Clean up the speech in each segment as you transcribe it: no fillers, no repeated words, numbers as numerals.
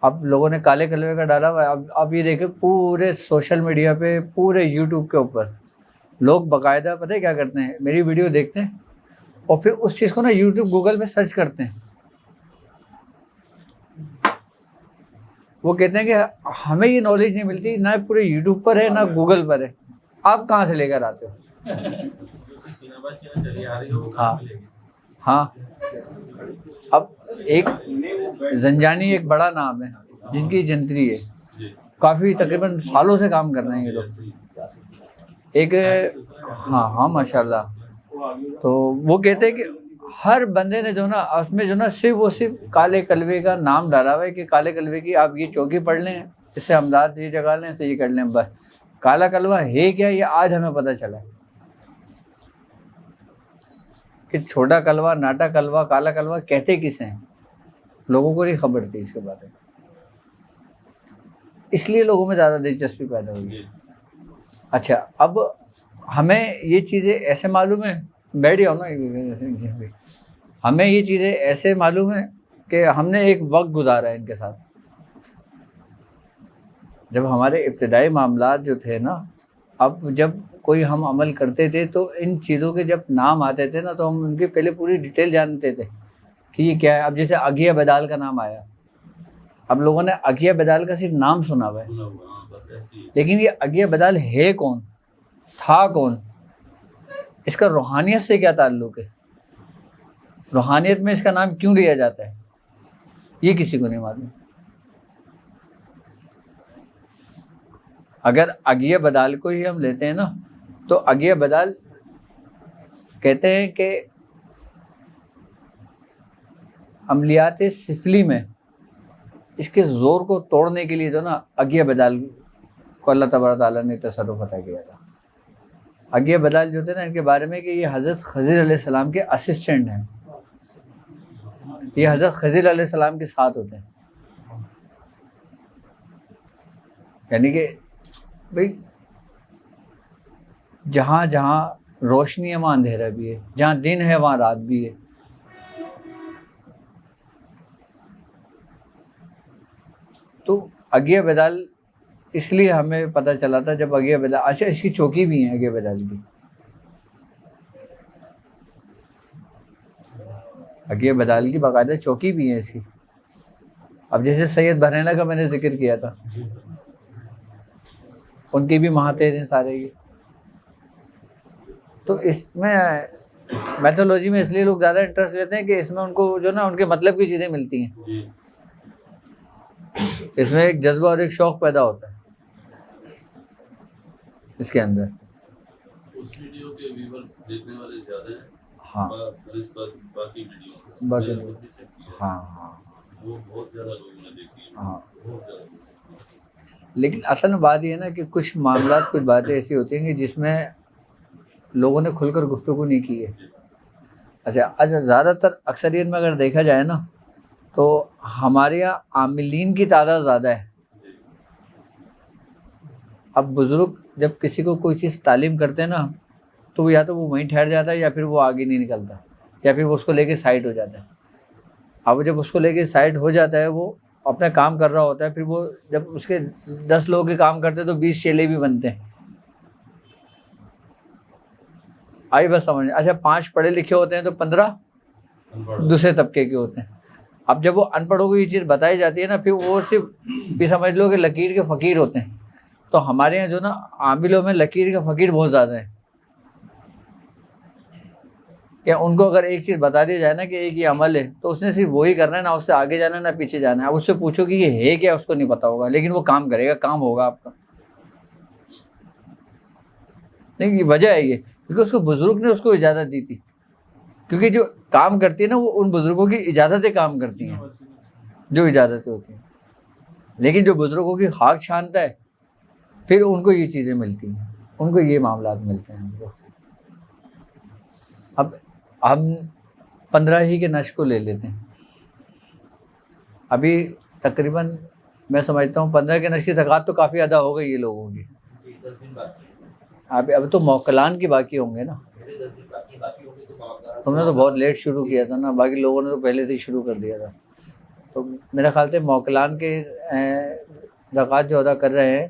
اب لوگوں نے کالے کلوے کا ڈالا ہوا ہے. اب یہ دیکھیں پورے سوشل میڈیا پہ، پورے یوٹیوب کے اوپر لوگ باقاعدہ پتہ ہے کیا کرتے ہیں، میری ویڈیو دیکھتے ہیں اور پھر اس چیز کو نا یوٹیوب گوگل پہ سرچ کرتے ہیں. وہ کہتے ہیں کہ ہمیں یہ نالج نہیں ملتی، نہ پورے یوٹیوب پر ہے نہ گوگل پر ہے. آپ کہاں سے لے کر آتے ہو؟ ہاں ہاں. اب ایک زنجانی ایک بڑا نام ہے جن کی جنتری ہے، کافی تقریباً سالوں سے کام کر رہے ہیں یہ لوگ. ایک ہاں ماشاء اللہ. تو وہ کہتے ہیں کہ ہر بندے نے جو نا اس میں جو نا صرف کالے کلوے کا نام ڈالا ہوا ہے کہ کالے کلوے کی آپ یہ چوکی پڑھ لیں، اس سے امداد یہ جگہ لیں، اس سے یہ کر لیں. بس کالا کلوہ ہے کیا یہ آج ہمیں پتہ چلا کہ چھوٹا کلوہ، ناٹا کلوہ، کالا کلوہ کہتے کسے ہیں، لوگوں کو نہیں خبر تھی اس کے بارے میں. اس لیے لوگوں میں زیادہ دلچسپی پیدا ہوئی. اچھا اب ہمیں یہ چیزیں ایسے معلوم ہیں، بیٹھ جاؤ نا، ہمیں یہ چیزیں ایسے معلوم ہیں کہ ہم نے ایک وقت گزارا ہے ان کے ساتھ. جب ہمارے ابتدائی معاملات جو تھے نا، اب جب کوئی ہم عمل کرتے تھے تو ان چیزوں کے جب نام آتے تھے نا تو ہم ان کی پہلے پوری ڈیٹیل جانتے تھے کہ یہ کیا ہے. اب جیسے اگیا بدال کا نام آیا، اب لوگوں نے اگیا بدال کا صرف نام سنا ہوا ہے، لیکن یہ اگیا بدال ہے کون، تھا کون، اس کا روحانیت سے کیا تعلق ہے، روحانیت میں اس کا نام کیوں لیا جاتا ہے، یہ کسی کو نہیں معلوم. اگر اگیا بدال کو ہی ہم لیتے ہیں نا تو اگیا بدال کہتے ہیں کہ عملیات سفلی میں اس کے زور کو توڑنے کے لیے جو نا اگیا بدال کو اللہ تبارک تعالیٰ نے تصرف عطا کیا تھا. اگیا بدال جو تھے نا ان کے بارے میں کہ یہ حضرت خضر علیہ السلام کے اسسٹنٹ ہیں، یہ حضرت خضر علیہ السلام کے ساتھ ہوتے ہیں. یعنی کہ بھئی جہاں جہاں روشنی ہے وہاں اندھیرا بھی ہے، جہاں دن ہے وہاں رات بھی ہے. تو اگیا بدال اس لیے ہمیں پتہ چلا تھا جب اگیا بدال، اچھا اس کی چوکی بھی ہیں اگیا بدال کی. اگیا بدال کی باقاعدہ چوکی بھی ہے اس کی. اب جیسے سید بحرینہ کا میں نے ذکر کیا تھا، ان کی بھی مہاتیر ہیں سارے کی. تو اس میں میتھولوجی میں اس لیے لوگ زیادہ انٹرسٹ لیتے ہیں کہ اس میں ان کو جو نا ان کے مطلب کی چیزیں ملتی ہیں، اس میں ایک جذبہ اور ایک شوق پیدا ہوتا ہے اس کے اندر. اس ویڈیو کے ویورز دیکھنے والے زیادہ ہیں ہاں باقی ویڈیو باقی ہاں وہ بہت زیادہ لوگوں نے دیکھی ہیں، ہاں. بہت زیادہ. لیکن اصل میں بات یہ ہے نا کہ کچھ معاملات، کچھ باتیں ایسی ہوتی ہیں کہ جس میں لوگوں نے کھل کر گفتگو نہیں کی ہے. اچھا زیادہ تر اکثریت میں اگر دیکھا جائے نا تو ہمارے یہاں عاملین کی تعداد زیادہ ہے. اب بزرگ جب کسی کو کوئی چیز تعلیم کرتے ہیں نا تو یا تو وہ وہیں ٹھہر جاتا ہے یا پھر وہ آگے نہیں نکلتا، یا پھر وہ اس کو لے کے سائڈ ہو جاتا ہے. اب جب اس کو لے کے سائڈ ہو جاتا ہے، وہ اپنا کام کر رہا ہوتا ہے، پھر وہ جب اس کے 10 لوگوں کے کام کرتے ہیں تو 20 چیلے بھی بنتے ہیں. آئی بس سمجھ. اچھا 5 پڑھے لکھے ہوتے ہیں تو 15 دوسرے طبقے کے ہوتے ہیں. اب جب وہ ان پڑھوں کو یہ چیز بتائی جاتی ہے نا، پھر وہ صرف بھی سمجھ لو کہ لکیر کے فقیر ہوتے ہیں. تو ہمارے یہاں جو نا عاملوں میں لکیر کے فقیر بہت زیادہ ہیں. کہ ان کو اگر ایک چیز بتا دی جائے نا کہ ایک یہ عمل ہے تو اس نے صرف وہی کرنا ہے، نہ اس سے آگے جانا ہے نہ پیچھے جانا ہے. اب اس سے پوچھو کہ یہ ہے کیا، اس کو نہیں پتا ہوگا، لیکن وہ کام کرے گا، کام ہوگا آپ کا. نہیں، یہ وجہ ہے یہ کیونکہ اس کو بزرگ نے اس کو اجازت دی تھی. کیونکہ جو کام کرتی ہے نا وہ ان بزرگوں کی اجازتیں کام کرتی ہیں، جو اجازتیں ہوتی ہیں. لیکن جو بزرگوں کی خاک چھانتا ہے پھر ان کو یہ چیزیں ملتی ہیں، ان کو یہ معاملات ملتے ہیں. اب ہم 15 ہی کے نش کو لے لیتے ہیں. ابھی تقریباً میں سمجھتا ہوں 15 کے نش کی زکوٰۃ تو کافی ادا ہو گئی ہے لوگوں کی. اب تو موکلان کی باقی ہوں گے نا. تم نے تو بہت لیٹ شروع کیا تھا نا، باقی لوگوں نے تو پہلے سے ہی شروع کر دیا تھا. تو میرا خیال سے موکلان کے زکوٰۃ جو ادا کر رہے ہیں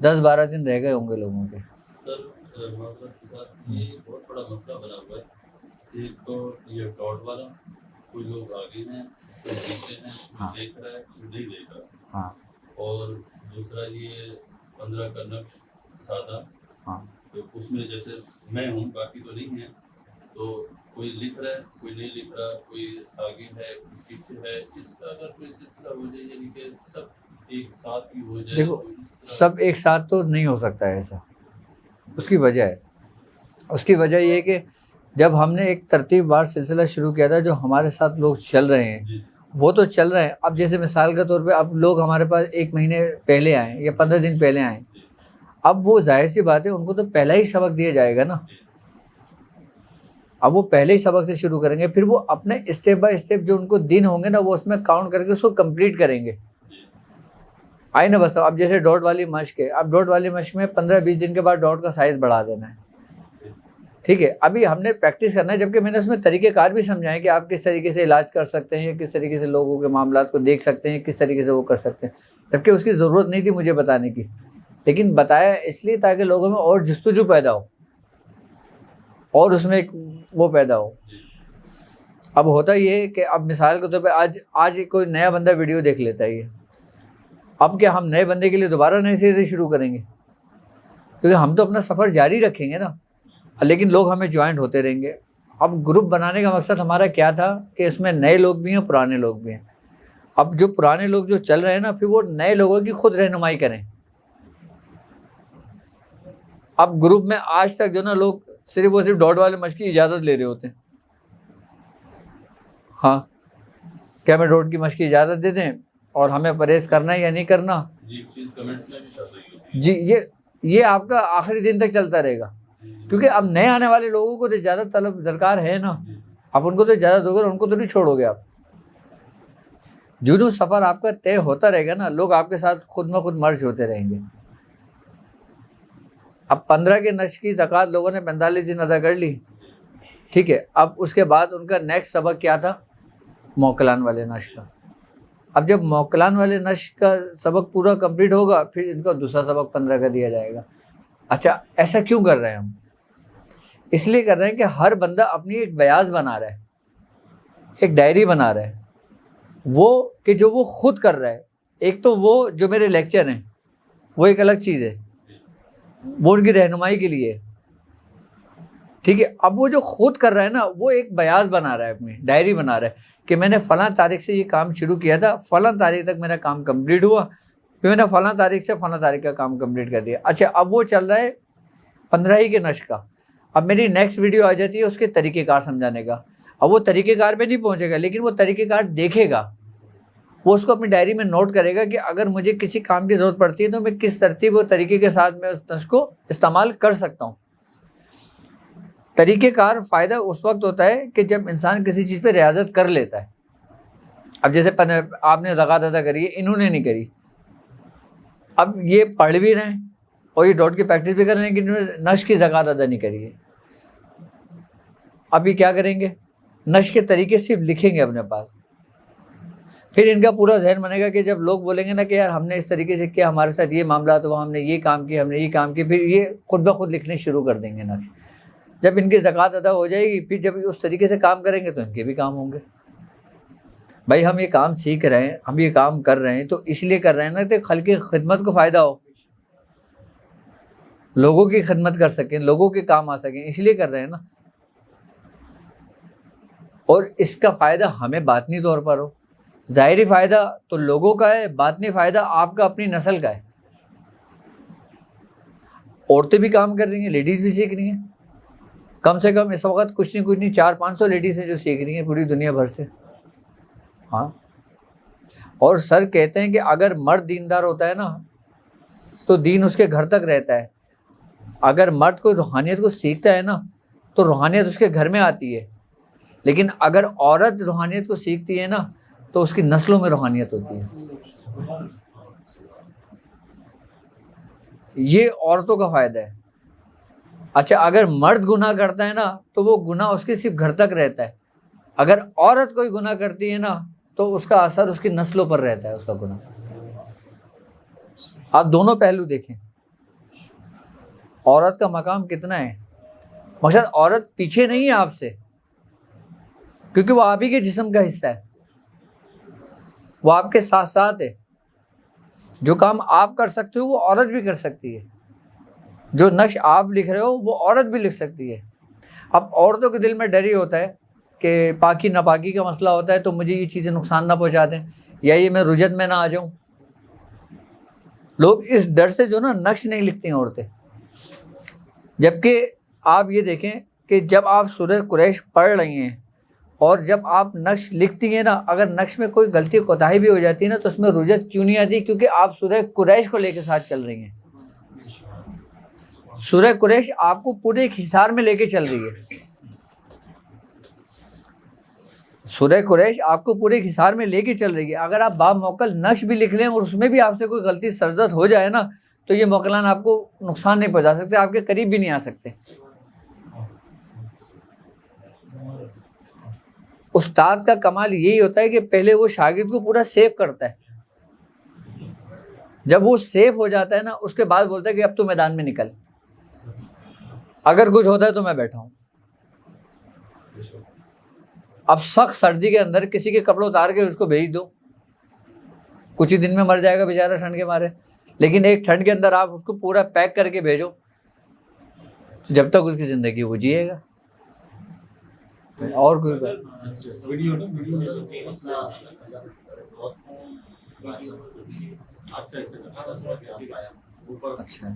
10-12 دن رہ گئے ہوں گے لوگوں کے. سر معذرت کے ساتھ یہ بہت بڑا مسئلہ بنا ہوا ہے. ایک تو یہ ڈاٹ والا، کوئی لوگ آگے ہیں، کوئی پیچھے ہیں، دیکھ رہا ہے، کوئی نہیں دیکھ رہا. ہاں. اور دوسرا یہ 15 کا نقش سادہ. ہاں. تو اس میں جیسے میں ہوں، باقی تو نہیں ہے، تو کوئی لکھ رہا ہے، کوئی نہیں لکھ رہا، کوئی آگے ہے، کوئی پیچھے ہے. اس کا اگر کوئی سلسلہ ہو جائے، یعنی کہ سب ایک ساتھ ہی ہو جائے. دیکھو سب ایک ساتھ تو نہیں ہو سکتا ہے ایسا. اس کی وجہ ہے، اس کی وجہ یہ ہے کہ جب ہم نے ایک ترتیب وار سلسلہ شروع کیا تھا، جو ہمارے ساتھ لوگ چل رہے ہیں وہ تو چل رہے ہیں. اب جیسے مثال کے طور پہ اب لوگ ہمارے پاس 1 مہینے پہلے آئیں یا 15 دن پہلے آئیں، اب وہ ظاہر سی بات ہے ان کو تو پہلا ہی سبق دیا جائے گا نا. اب وہ پہلے ہی سبق سے شروع کریں گے، پھر وہ اپنے اسٹیپ بائی اسٹیپ جو ان کو دن ہوں گے نا، وہ اس میں کاؤنٹ کر کے اس کو کمپلیٹ کریں گے. آئی نا بس. اب جیسے ڈاٹ والی مشق ہے، اب ڈاٹ والی مشق میں 15-20 دن کے بعد ڈاٹ کا سائز بڑھا دینا ہے. ٹھیک ہے، ابھی ہم نے پریکٹس کرنا ہے، جبکہ میں نے اس میں طریقہ کار بھی سمجھائے کہ آپ کس طریقے سے علاج کر سکتے ہیں، کس طریقے سے لوگوں کے معاملات کو دیکھ سکتے ہیں، کس طریقے سے وہ کر سکتے ہیں. جبکہ اس کی ضرورت نہیں تھی مجھے بتانے کی، لیکن بتایا اس لیے تاکہ لوگوں میں اور جستجو پیدا ہو اور اس میں ایک وہ پیدا ہو. اب ہوتا یہ ہے کہ اب مثال کے طور پہ آج کوئی نیا بندہ ویڈیو دیکھ لیتا ہے یہ، اب کیا ہم نئے بندے کے لیے دوبارہ نئے سرے سے شروع کریں گے؟ کیونکہ ہم تو اپنا سفر جاری رکھیں گے نا، لیکن لوگ ہمیں جوائنٹ ہوتے رہیں گے. اب گروپ بنانے کا مقصد ہمارا کیا تھا کہ اس میں نئے لوگ بھی ہیں، پرانے لوگ بھی ہیں. اب جو پرانے لوگ جو چل رہے ہیں نا، پھر وہ نئے لوگوں کی خود رہنمائی کریں. اب گروپ میں آج تک جو نا لوگ صرف ڈاٹ والے مشق کی اجازت لے رہے ہوتے ہیں. ہاں، کیا ہمیں ڈاٹ کی مشق کی اجازت دے دیں اور ہمیں پرہیز کرنا ہے یا نہیں کرنا؟ جی یہ آپ کا آخری دن تک چلتا رہے گا، کیونکہ اب نئے آنے والے لوگوں کو تو زیادہ طلب درکار ہے نا. آپ ان کو تو اجازت دو گے، ان کو تو نہیں چھوڑو گے آپ. جو سفر آپ کا طے ہوتا رہے گا نا، لوگ آپ کے ساتھ خود بخود مرج ہوتے رہیں گے. اب 15 کے نشر کی زکوٰۃ لوگوں نے 45 دن ادا کر لی. ٹھیک ہے، اب اس کے بعد ان کا نیکسٹ سبق کیا تھا؟ موکلان والے نشر کا. اب جب موکلان والے نشر کا سبق پورا کمپلیٹ ہوگا، پھر ان کا دوسرا سبق 15 کا دیا جائے گا. اچھا، ایسا کیوں کر رہے ہیں ہم؟ اس لیے کر رہے ہیں کہ ہر بندہ اپنی ایک بیاض بنا رہا ہے، ایک ڈائری بنا رہا ہے، وہ کہ جو وہ خود کر رہا ہے. ایک تو وہ جو میرے لیکچر ہیں وہ ایک الگ چیز ہے، وہ ان کی رہنمائی کے لیے. ٹھیک ہے، اب وہ جو خود کر رہا ہے نا، وہ ایک بیاض بنا رہا ہے، اپنی ڈائری بنا رہا ہے کہ میں نے فلاں تاریخ سے یہ کام شروع کیا تھا، فلاں تاریخ تک میرا کام کمپلیٹ ہوا، پھر میں نے فلاں تاریخ سے فلاں تاریخ کا کام کمپلیٹ کر دیا. اچھا، اب وہ چل رہا ہے 15 ہی کے نشر کا. اب میری نیکسٹ ویڈیو آ جاتی ہے اس کے طریقہ کار سمجھانے کا. اب وہ طریقہ کار پہ نہیں پہنچے گا، لیکن وہ طریقہ کار دیکھے گا، وہ اس کو اپنی ڈائری میں نوٹ کرے گا کہ اگر مجھے کسی کام کی ضرورت پڑتی ہے تو میں کس ترتیب و طریقے کے ساتھ میں اس نشر کو استعمال کر سکتا ہوں. طریقہ کار فائدہ اس وقت ہوتا ہے کہ جب انسان کسی چیز پہ ریاضت کر لیتا ہے. اب جیسے آپ نے زکوٰۃ ادا کری ہے، انہوں نے نہیں کری، اب یہ پڑھ بھی رہے ہیں اور یہ ڈاٹ کی پریکٹس بھی کر رہے ہیں، لیکن انہوں نے نشر کی زکوٰۃ ادا نہیں کری ہے. اب یہ کیا کریں گے؟ نشر کے طریقے صرف لکھیں گے اپنے پاس. پھر ان کا پورا ذہن بنے گا کہ جب لوگ بولیں گے نا کہ یار ہم نے اس طریقے سے کیا، ہمارے ساتھ یہ معاملات ہوا، ہم نے یہ کام کیا، ہم نے یہ کام کیا، پھر یہ خود بخود لکھنے شروع کر دیں گے نقش. جب ان کی زکوٰۃ ادا ہو جائے گی، پھر جب اس طریقے سے کام کریں گے تو ان کے بھی کام ہوں گے. بھائی ہم یہ کام سیکھ رہے ہیں، ہم یہ کام کر رہے ہیں تو اس لیے کر رہے ہیں نا کہ خلق کی خدمت کو فائدہ ہو، لوگوں کی خدمت کر سکیں، لوگوں کے کام آ سکیں، اس لیے کر رہے ہیں نا. اور اس کا فائدہ ہمیں باطنی طور پر ہو. ظاہری فائدہ تو لوگوں کا ہے، باطنی فائدہ آپ کا اپنی نسل کا ہے. عورتیں بھی کام کر رہی ہیں، لیڈیز بھی سیکھ رہی ہیں. کم سے کم اس وقت کچھ نہیں 400-500 لیڈیز ہیں جو سیکھ رہی ہیں پوری دنیا بھر سے. ہاں، اور سر کہتے ہیں کہ اگر مرد دیندار ہوتا ہے نا تو دین اس کے گھر تک رہتا ہے. اگر مرد کوئی روحانیت کو سیکھتا ہے نا تو روحانیت اس کے گھر میں آتی ہے، لیکن اگر عورت روحانیت کو سیکھتی ہے نا تو اس کی نسلوں میں روحانیت ہوتی ہے. یہ عورتوں کا فائدہ ہے. اچھا، اگر مرد گناہ کرتا ہے نا تو وہ گناہ اس کے صرف گھر تک رہتا ہے. اگر عورت کوئی گناہ کرتی ہے نا تو اس کا اثر اس کی نسلوں پر رہتا ہے اس کا گناہ. آپ دونوں پہلو دیکھیں. عورت کا مقام کتنا ہے. مقصد عورت پیچھے نہیں ہے آپ سے، کیونکہ وہ آپ ہی کے جسم کا حصہ ہے، وہ آپ کے ساتھ ساتھ ہے. جو کام آپ کر سکتے ہو وہ عورت بھی کر سکتی ہے. جو نقش آپ لکھ رہے ہو وہ عورت بھی لکھ سکتی ہے. اب عورتوں کے دل میں ڈر ہی ہوتا ہے کہ پاکی ناپاکی کا مسئلہ ہوتا ہے تو مجھے یہ چیزیں نقصان نہ پہنچا دیں، یا یہ میں رجت میں نہ آ جاؤں. لوگ اس ڈر سے جو نا نقش نہیں لکھتی ہیں عورتیں. جبکہ آپ یہ دیکھیں کہ جب آپ سورہ قریش پڑھ رہی ہیں اور جب آپ نقش لکھتی ہیں نا، اگر نقش میں کوئی غلطی کوتاہی بھی ہو جاتی ہے نا تو اس میں رجت کیوں نہیں آتی؟ کیونکہ آپ سورہ قریش کو لے کے ساتھ چل رہی ہیں. سورہ قریش آپ کو پورے ایک حصار میں لے کے چل رہی ہے. سورہ قریش آپ کو پورے ایک حصار میں لے کے چل رہی ہے. اگر آپ باب موکل نقش بھی لکھ لیں اور اس میں بھی آپ سے کوئی غلطی سرزد ہو جائے نا تو یہ موکلان آپ کو نقصان نہیں پہنچا سکتے، آپ کے قریب بھی نہیں آ سکتے. استاد کا کمال یہی ہوتا ہے کہ پہلے وہ شاگرد کو پورا سیو کرتا ہے. جب وہ سیو ہو جاتا ہے نا اس کے بعد بولتا ہے کہ اب تو میدان میں نکل، اگر کچھ ہوتا ہے تو میں بیٹھا ہوں. اب سخت سردی کے اندر کسی کے کپڑے اتار کے اس کو بھیج دو، کچھ ہی دن میں مر جائے گا بیچارہ ٹھنڈ کے مارے. لیکن ایک ٹھنڈ کے اندر آپ اس کو پورا پیک کر کے بھیجو، جب تک اس کی زندگی وہ جیے گا. اور کوئی بات؟ اچھا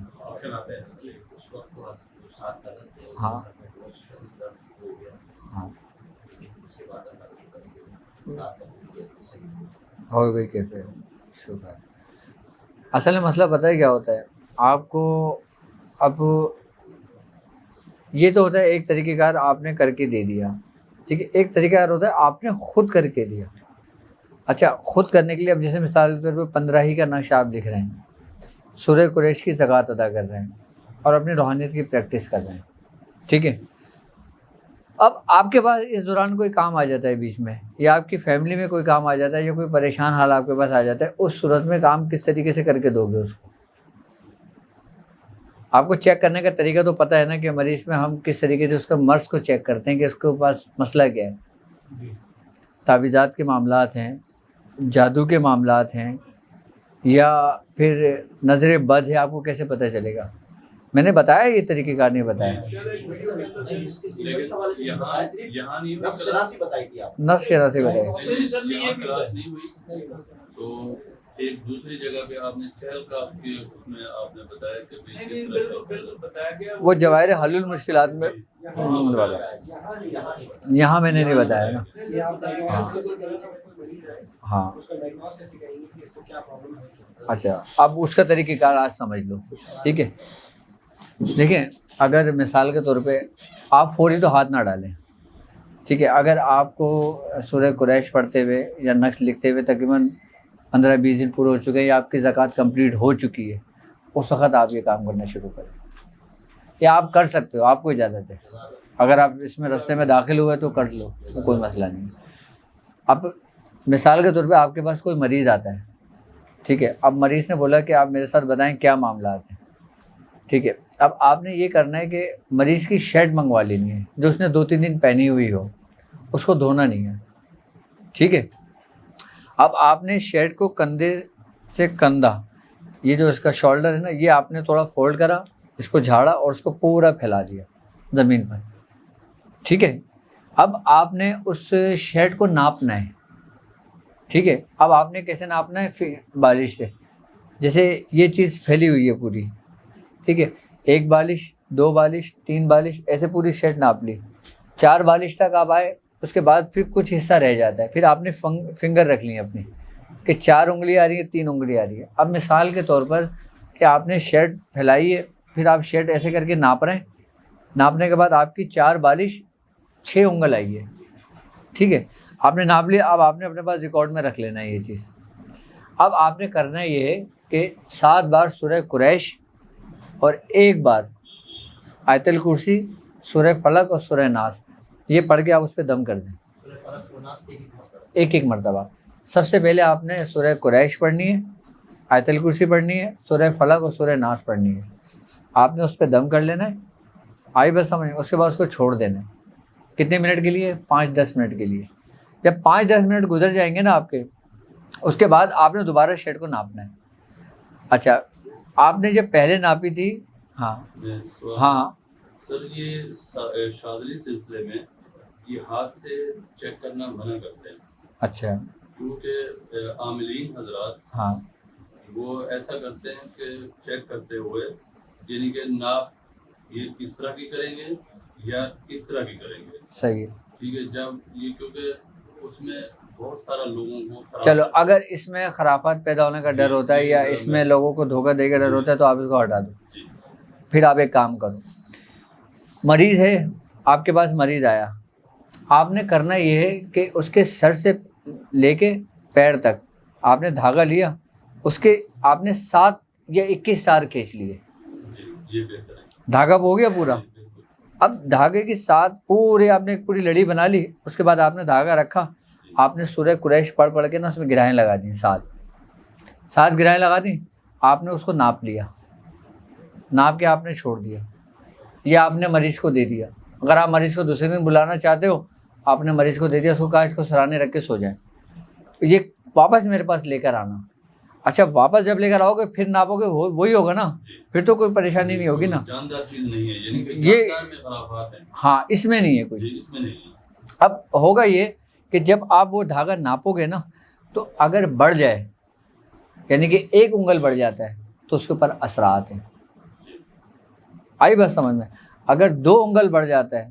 ہاں ہاں ہو گئی کیسے شکر. اصل میں مسئلہ پتہ ہے کیا ہوتا ہے آپ کو؟ اب یہ تو ہوتا ہے ایک طریقہ کار آپ نے کر کے دے دیا، ٹھیک ہے. ایک طریقہ کار ہوتا ہے آپ نے خود کر کے دیا. اچھا خود کرنے کے لیے اب جیسے مثال کے طور پہ 15 کا نقش آپ لکھ رہے ہیں، سورہ قریش کی زکوٰۃ ادا کر رہے ہیں اور اپنی روحانیت کی پریکٹس کر رہے ہیں، ٹھیک ہے. اب آپ کے پاس اس دوران کوئی کام آ جاتا ہے بیچ میں، یا آپ کی فیملی میں کوئی کام آ جاتا ہے، یا کوئی پریشان حال آپ کے پاس آ جاتا ہے. اس صورت میں کام کس طریقے سے کر کے دو گے اس کو؟ آپ کو چیک کرنے کا طریقہ تو پتہ ہے نا کہ مریض میں ہم کس طریقے سے اس کا مرض کو چیک کرتے ہیں کہ اس کے پاس مسئلہ کیا ہے. تعویذات کے معاملات ہیں، جادو کے معاملات ہیں، یا پھر نظر بد ہے، آپ کو کیسے پتہ چلے گا؟ میں نے بتایا یہ طریقہ کار نہیں بتایا. نس شراستی بتائی. ایک دوسری جگہ پہ آپ نے چہل کاف کے اس میں آپ نے بتایا کہ وہ جواہر حل المشکلات میں یہاں میں نے نہیں بتایا نا. ہاں اچھا اب اس کا طریقہ کار آج سمجھ لو، ٹھیک ہے. دیکھیں اگر مثال کے طور پہ آپ فوری تو ہاتھ نہ ڈالیں، ٹھیک ہے. اگر آپ کو سورہ قریش پڑھتے ہوئے یا نقش لکھتے ہوئے تقریباً 15-20 دن پورے ہو چکے ہیں یا آپ کی زکوٰۃ کمپلیٹ ہو چکی ہے، اس وقت آپ یہ کام کرنا شروع کریں. یا آپ کر سکتے ہو، آپ کو اجازت ہے. اگر آپ اس میں رستے میں داخل ہوئے تو کر لو، کوئی مسئلہ نہیں. اب مثال کے طور پہ آپ کے پاس کوئی مریض آتا ہے، ٹھیک ہے. اب مریض نے بولا کہ آپ میرے ساتھ بتائیں کیا معاملات ہیں، ٹھیک ہے. اب آپ نے یہ کرنا ہے کہ مریض کی شرٹ منگوا لینی ہے جو اس نے 2-3 دن پہنی ہوئی ہو، اس کو دھونا نہیں ہے، ٹھیک ہے. اب آپ نے شرٹ کو کندھے سے کندھا، یہ جو اس کا شولڈر ہے نا، یہ آپ نے تھوڑا فولڈ کرا، اس کو جھاڑا اور اس کو پورا پھیلا دیا زمین پر، ٹھیک ہے. اب آپ نے اس شرٹ کو ناپنا ہے، ٹھیک ہے. اب آپ نے کیسے ناپنا ہے؟ بالش سے. جیسے یہ چیز پھیلی ہوئی ہے پوری، ٹھیک ہے. 1 بالش 2 بالش 3 بالش ایسے پوری شرٹ ناپ لی. 4 بالش تک آپ آئے، اس کے بعد پھر کچھ حصہ رہ جاتا ہے، پھر آپ نے فنگر رکھ لی اپنی کہ 4 انگلی آ رہی ہے 3 انگلی آ رہی ہے. اب مثال کے طور پر کہ آپ نے شرٹ پھیلائی ہے، پھر آپ شرٹ ایسے کر کے ناپ رہے ہیں. ناپنے کے بعد آپ کی 4 بالش 6 انگل آئی ہے، ٹھیک ہے. آپ نے ناپ لیا. اب آپ نے اپنے پاس ریکارڈ میں رکھ لینا ہے یہ چیز. اب آپ نے کرنا یہ ہے کہ 7 بار سورہ قریش اور 1 بار آیت الکرسی، سورہ فلق اور سورہ ناس، یہ پڑھ کے آپ اس پہ دم کر دیں ایک مرتبہ. سب سے پہلے آپ نے سورہ قریش پڑھنی ہے، آیت الکرسی پڑھنی ہے، سورہ فلق اور سورہ ناس پڑھنی ہے. آپ نے اس پہ دم کر لینا ہے، آئی بس سمجھ. اس کے بعد اس کو چھوڑ دینا ہے. کتنے منٹ کے لیے؟ 5-10 منٹ کے لیے. جب 5-10 منٹ گزر جائیں گے نا آپ کے، اس کے بعد آپ نے دوبارہ شیڈ کو ناپنا ہے. اچھا آپ نے جب پہلے ناپی تھی، ہاں ہاں سر یہ شاذلی سلسلے میں یہ ہاتھ سے چیک کرنا منع کرتے ہیں. اچھا کیونکہ عاملین حضرات ہاں وہ ایسا کرتے ہیں کہ چیک کرتے ہوئے یعنی کہ ناپ یہ کس طرح کی کریں گے یا کس طرح کی کریں گے. صحیح ہے. ٹھیک ہے، جب یہ کیونکہ اس میں بہت سارا لوگوں کو چلو اگر اس میں خرافات پیدا ہونے کا ڈر ہوتا ہے یا اس میں لوگوں کو دھوکہ دے کا ڈر ہوتا ہے تو آپ اس کو ہٹا دو. جی پھر آپ ایک کام کرو، مریض ہے آپ کے پاس، مریض آیا، آپ نے کرنا یہ ہے کہ اس کے سر سے لے کے پیر تک آپ نے دھاگا لیا، اس کے آپ نے 7 یا 21 تار کھینچ لیے. جی یہ بہتر ہے. دھاگا ہو گیا پورا. اب دھاگے کے ساتھ پورے آپ نے ایک پوری لڑی بنا لی. اس کے بعد آپ نے دھاگا رکھا، آپ نے سورہ قریش پڑھ کے نا اس میں گرہیں لگا دیں، 7 گرہیں لگا دیں. آپ نے اس کو ناپ لیا، ناپ کے آپ نے چھوڑ دیا. یہ آپ نے مریض کو دے دیا. اگر آپ مریض کو دوسرے دن بلانا چاہتے ہو، آپ نے مریض کو دے دیا، اس کو کہا اس کو سرانے رکھ کے سو جائیں، یہ واپس میرے پاس لے کر آنا. اچھا واپس جب لے کر آؤ گے پھر ناپو گے، وہی ہوگا نا، پھر تو کوئی پریشانی نہیں ہوگی نا. جاندار چیز نہیں ہے، یعنی کہ یہ جاندار میں خرافات ہیں. ہاں اس میں نہیں ہے کوئی. جی اس میں نہیں ہے. اب ہوگا یہ کہ جب آپ وہ دھاگا ناپو گے نا تو اگر بڑھ جائے یعنی کہ 1 انگل بڑھ جاتا ہے تو اس کے اوپر اثرات ہیں. آئی بات سمجھ میں؟ اگر 2 انگل بڑھ جاتا ہے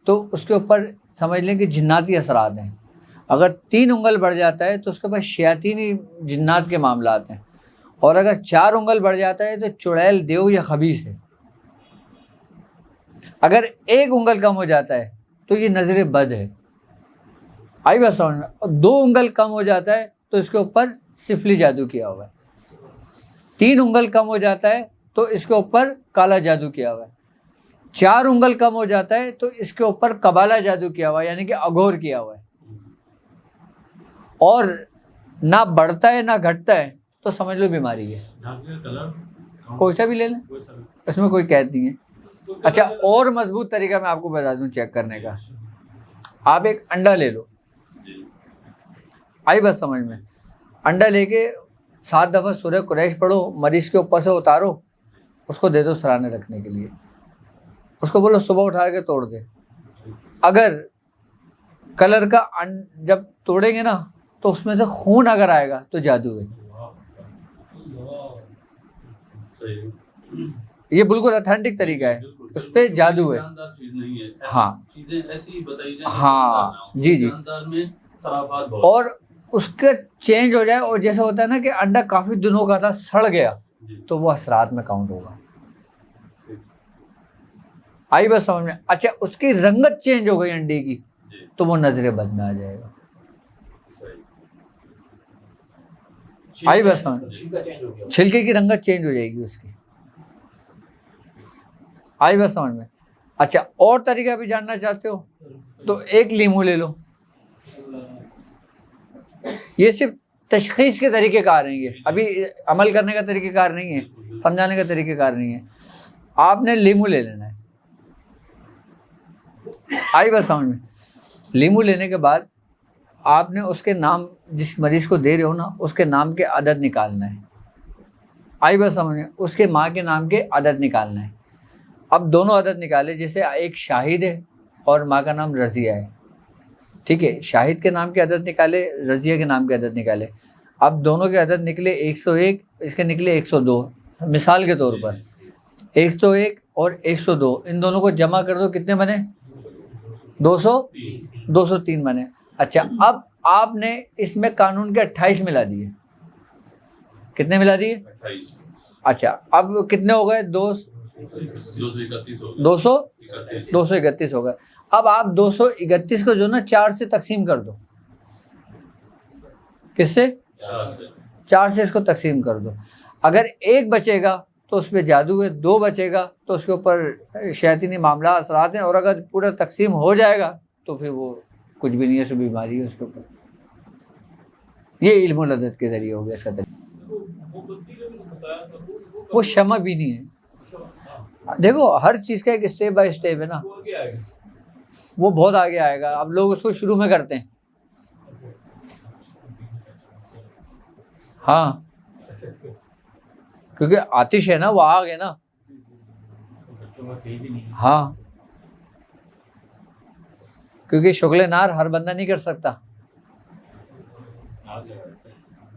تو اس کے اوپر سمجھ لیں کہ جناتی اثرات ہیں. اگر 3 انگل بڑھ جاتا ہے تو اس کے اوپر شیاطینی جنات کے معاملات ہیں. اور اگر 4 انگل بڑھ جاتا ہے تو چڑیل دیو یا خبیث ہے. اگر 1 انگل کم ہو جاتا ہے تو یہ نظر بد ہے. آئی بات سمجھ میں؟ اور 2 انگل کم ہو جاتا ہے تو اس کے اوپر سفلی جادو کیا ہوا ہے. 3 انگل کم ہو جاتا ہے تو اس کے اوپر کالا جادو کیا ہوا ہے. 4 انگل کم ہو جاتا ہے تو اس کے اوپر قبالہ جادو کیا ہوا ہے، یعنی کہ اگور کیا ہوا ہے. اور نہ بڑھتا ہے نہ گھٹتا ہے تو سمجھ لو بیماری ہے. کوئی سا بھی لے لیں، اس میں کوئی قید نہیں ہے. اچھا اور مضبوط طریقہ میں آپ کو بتا دوں چیک کرنے کا. آپ ایک انڈا لے لو، آئی بس سمجھ میں؟ انڈا لے کے 7 دفعہ سورہ قریش پڑھو، مریض کے اوپر سے اتارو، اس کو دے دو سرانے رکھنے کے لیے. اس کو بولو صبح اٹھا کے توڑ دے. اگر کلر کا جب توڑیں گے نا تو اس میں سے خون اگر آئے گا تو جادو ہے. یہ بالکل اتھینٹک طریقہ ہے، اس پہ جادو ہے. ہاں چیزیں ایسی بتائی جائیں. ہاں جی جی. اور اس کا چینج ہو جائے، اور جیسے ہوتا ہے نا کہ انڈا کافی دنوں کا تھا سڑ گیا تو وہ اثرات میں کاؤنٹ ہوگا. آئی بس سمجھ میں؟ اچھا اس کی رنگت چینج ہو گئی انڈے کی تو وہ نظر بد میں آ جائے گا. آئی بس سمجھ؟ چھلکے کی رنگت چینج ہو جائے گی اس کی. آئی بس سمجھ میں؟ اچھا اور طریقہ بھی جاننا چاہتے ہو تو ایک لیمو لے لو. یہ صرف تشخیص کے طریقے کار ہیں، یہ ابھی عمل کرنے کا طریقہ کار نہیں ہے، سمجھانے کا طریقہ کار نہیں ہے. آپ نے لیمو لے لینا ہے. آئی بس سمجھ میں؟ لیمو لینے کے بعد آپ نے اس کے نام، جس مریض کو دے رہے ہو نا اس کے نام کے عدد نکالنا ہے. آئی بس سمجھ میں؟ اس کے ماں کے نام کے عدد نکالنا ہے. اب دونوں عدد نکالے، جیسے ایک شاہد ہے اور ماں کا نام رضیہ ہے، ٹھیک ہے، شاہد کے نام کے عدد نکالے، رضیہ کے نام کے عدد نکالے. اب دونوں کے عدد نکلے 101، اس کے نکلے 102. مثال کے طور پر 101 اور 102 ان دونوں کو جمع کر دو، کتنے بنے؟ 203 بنے. اچھا اب آپ نے اس میں قانون کے 28 ملا دیے. کتنے ملا دیے؟ 28. اچھا اب کتنے ہو گئے؟ 231 ہو گئے. اب آپ 231 کو جو نا 4 سے تقسیم کر دو. کس سے؟ 4 سے اس کو تقسیم کر دو. اگر 1 بچے گا تو اس پہ جادو ہے، 2 بچے گا تو اس کے اوپر شیاطینی معاملات اثرات ہیں، اور اگر پورا تقسیم ہو جائے گا تو پھر وہ کچھ بھی نہیں ہے، سو بیماری ہے اس کے اوپر. یہ علم و لذت کے ذریعے ہو گیا اس کا طریقہ. وہ شمع بھی نہیں ہے. دیکھو ہر چیز کا ایک اسٹیپ بائی اسٹیپ ہے نا, وہ بہت آگے آئے گا. اب لوگ اس کو شروع میں کرتے ہیں. ہاں کیونکہ آتش ہے نا, وہ آگ ہے نا. ہاں کیونکہ شغل نار ہر بندہ نہیں کر سکتا,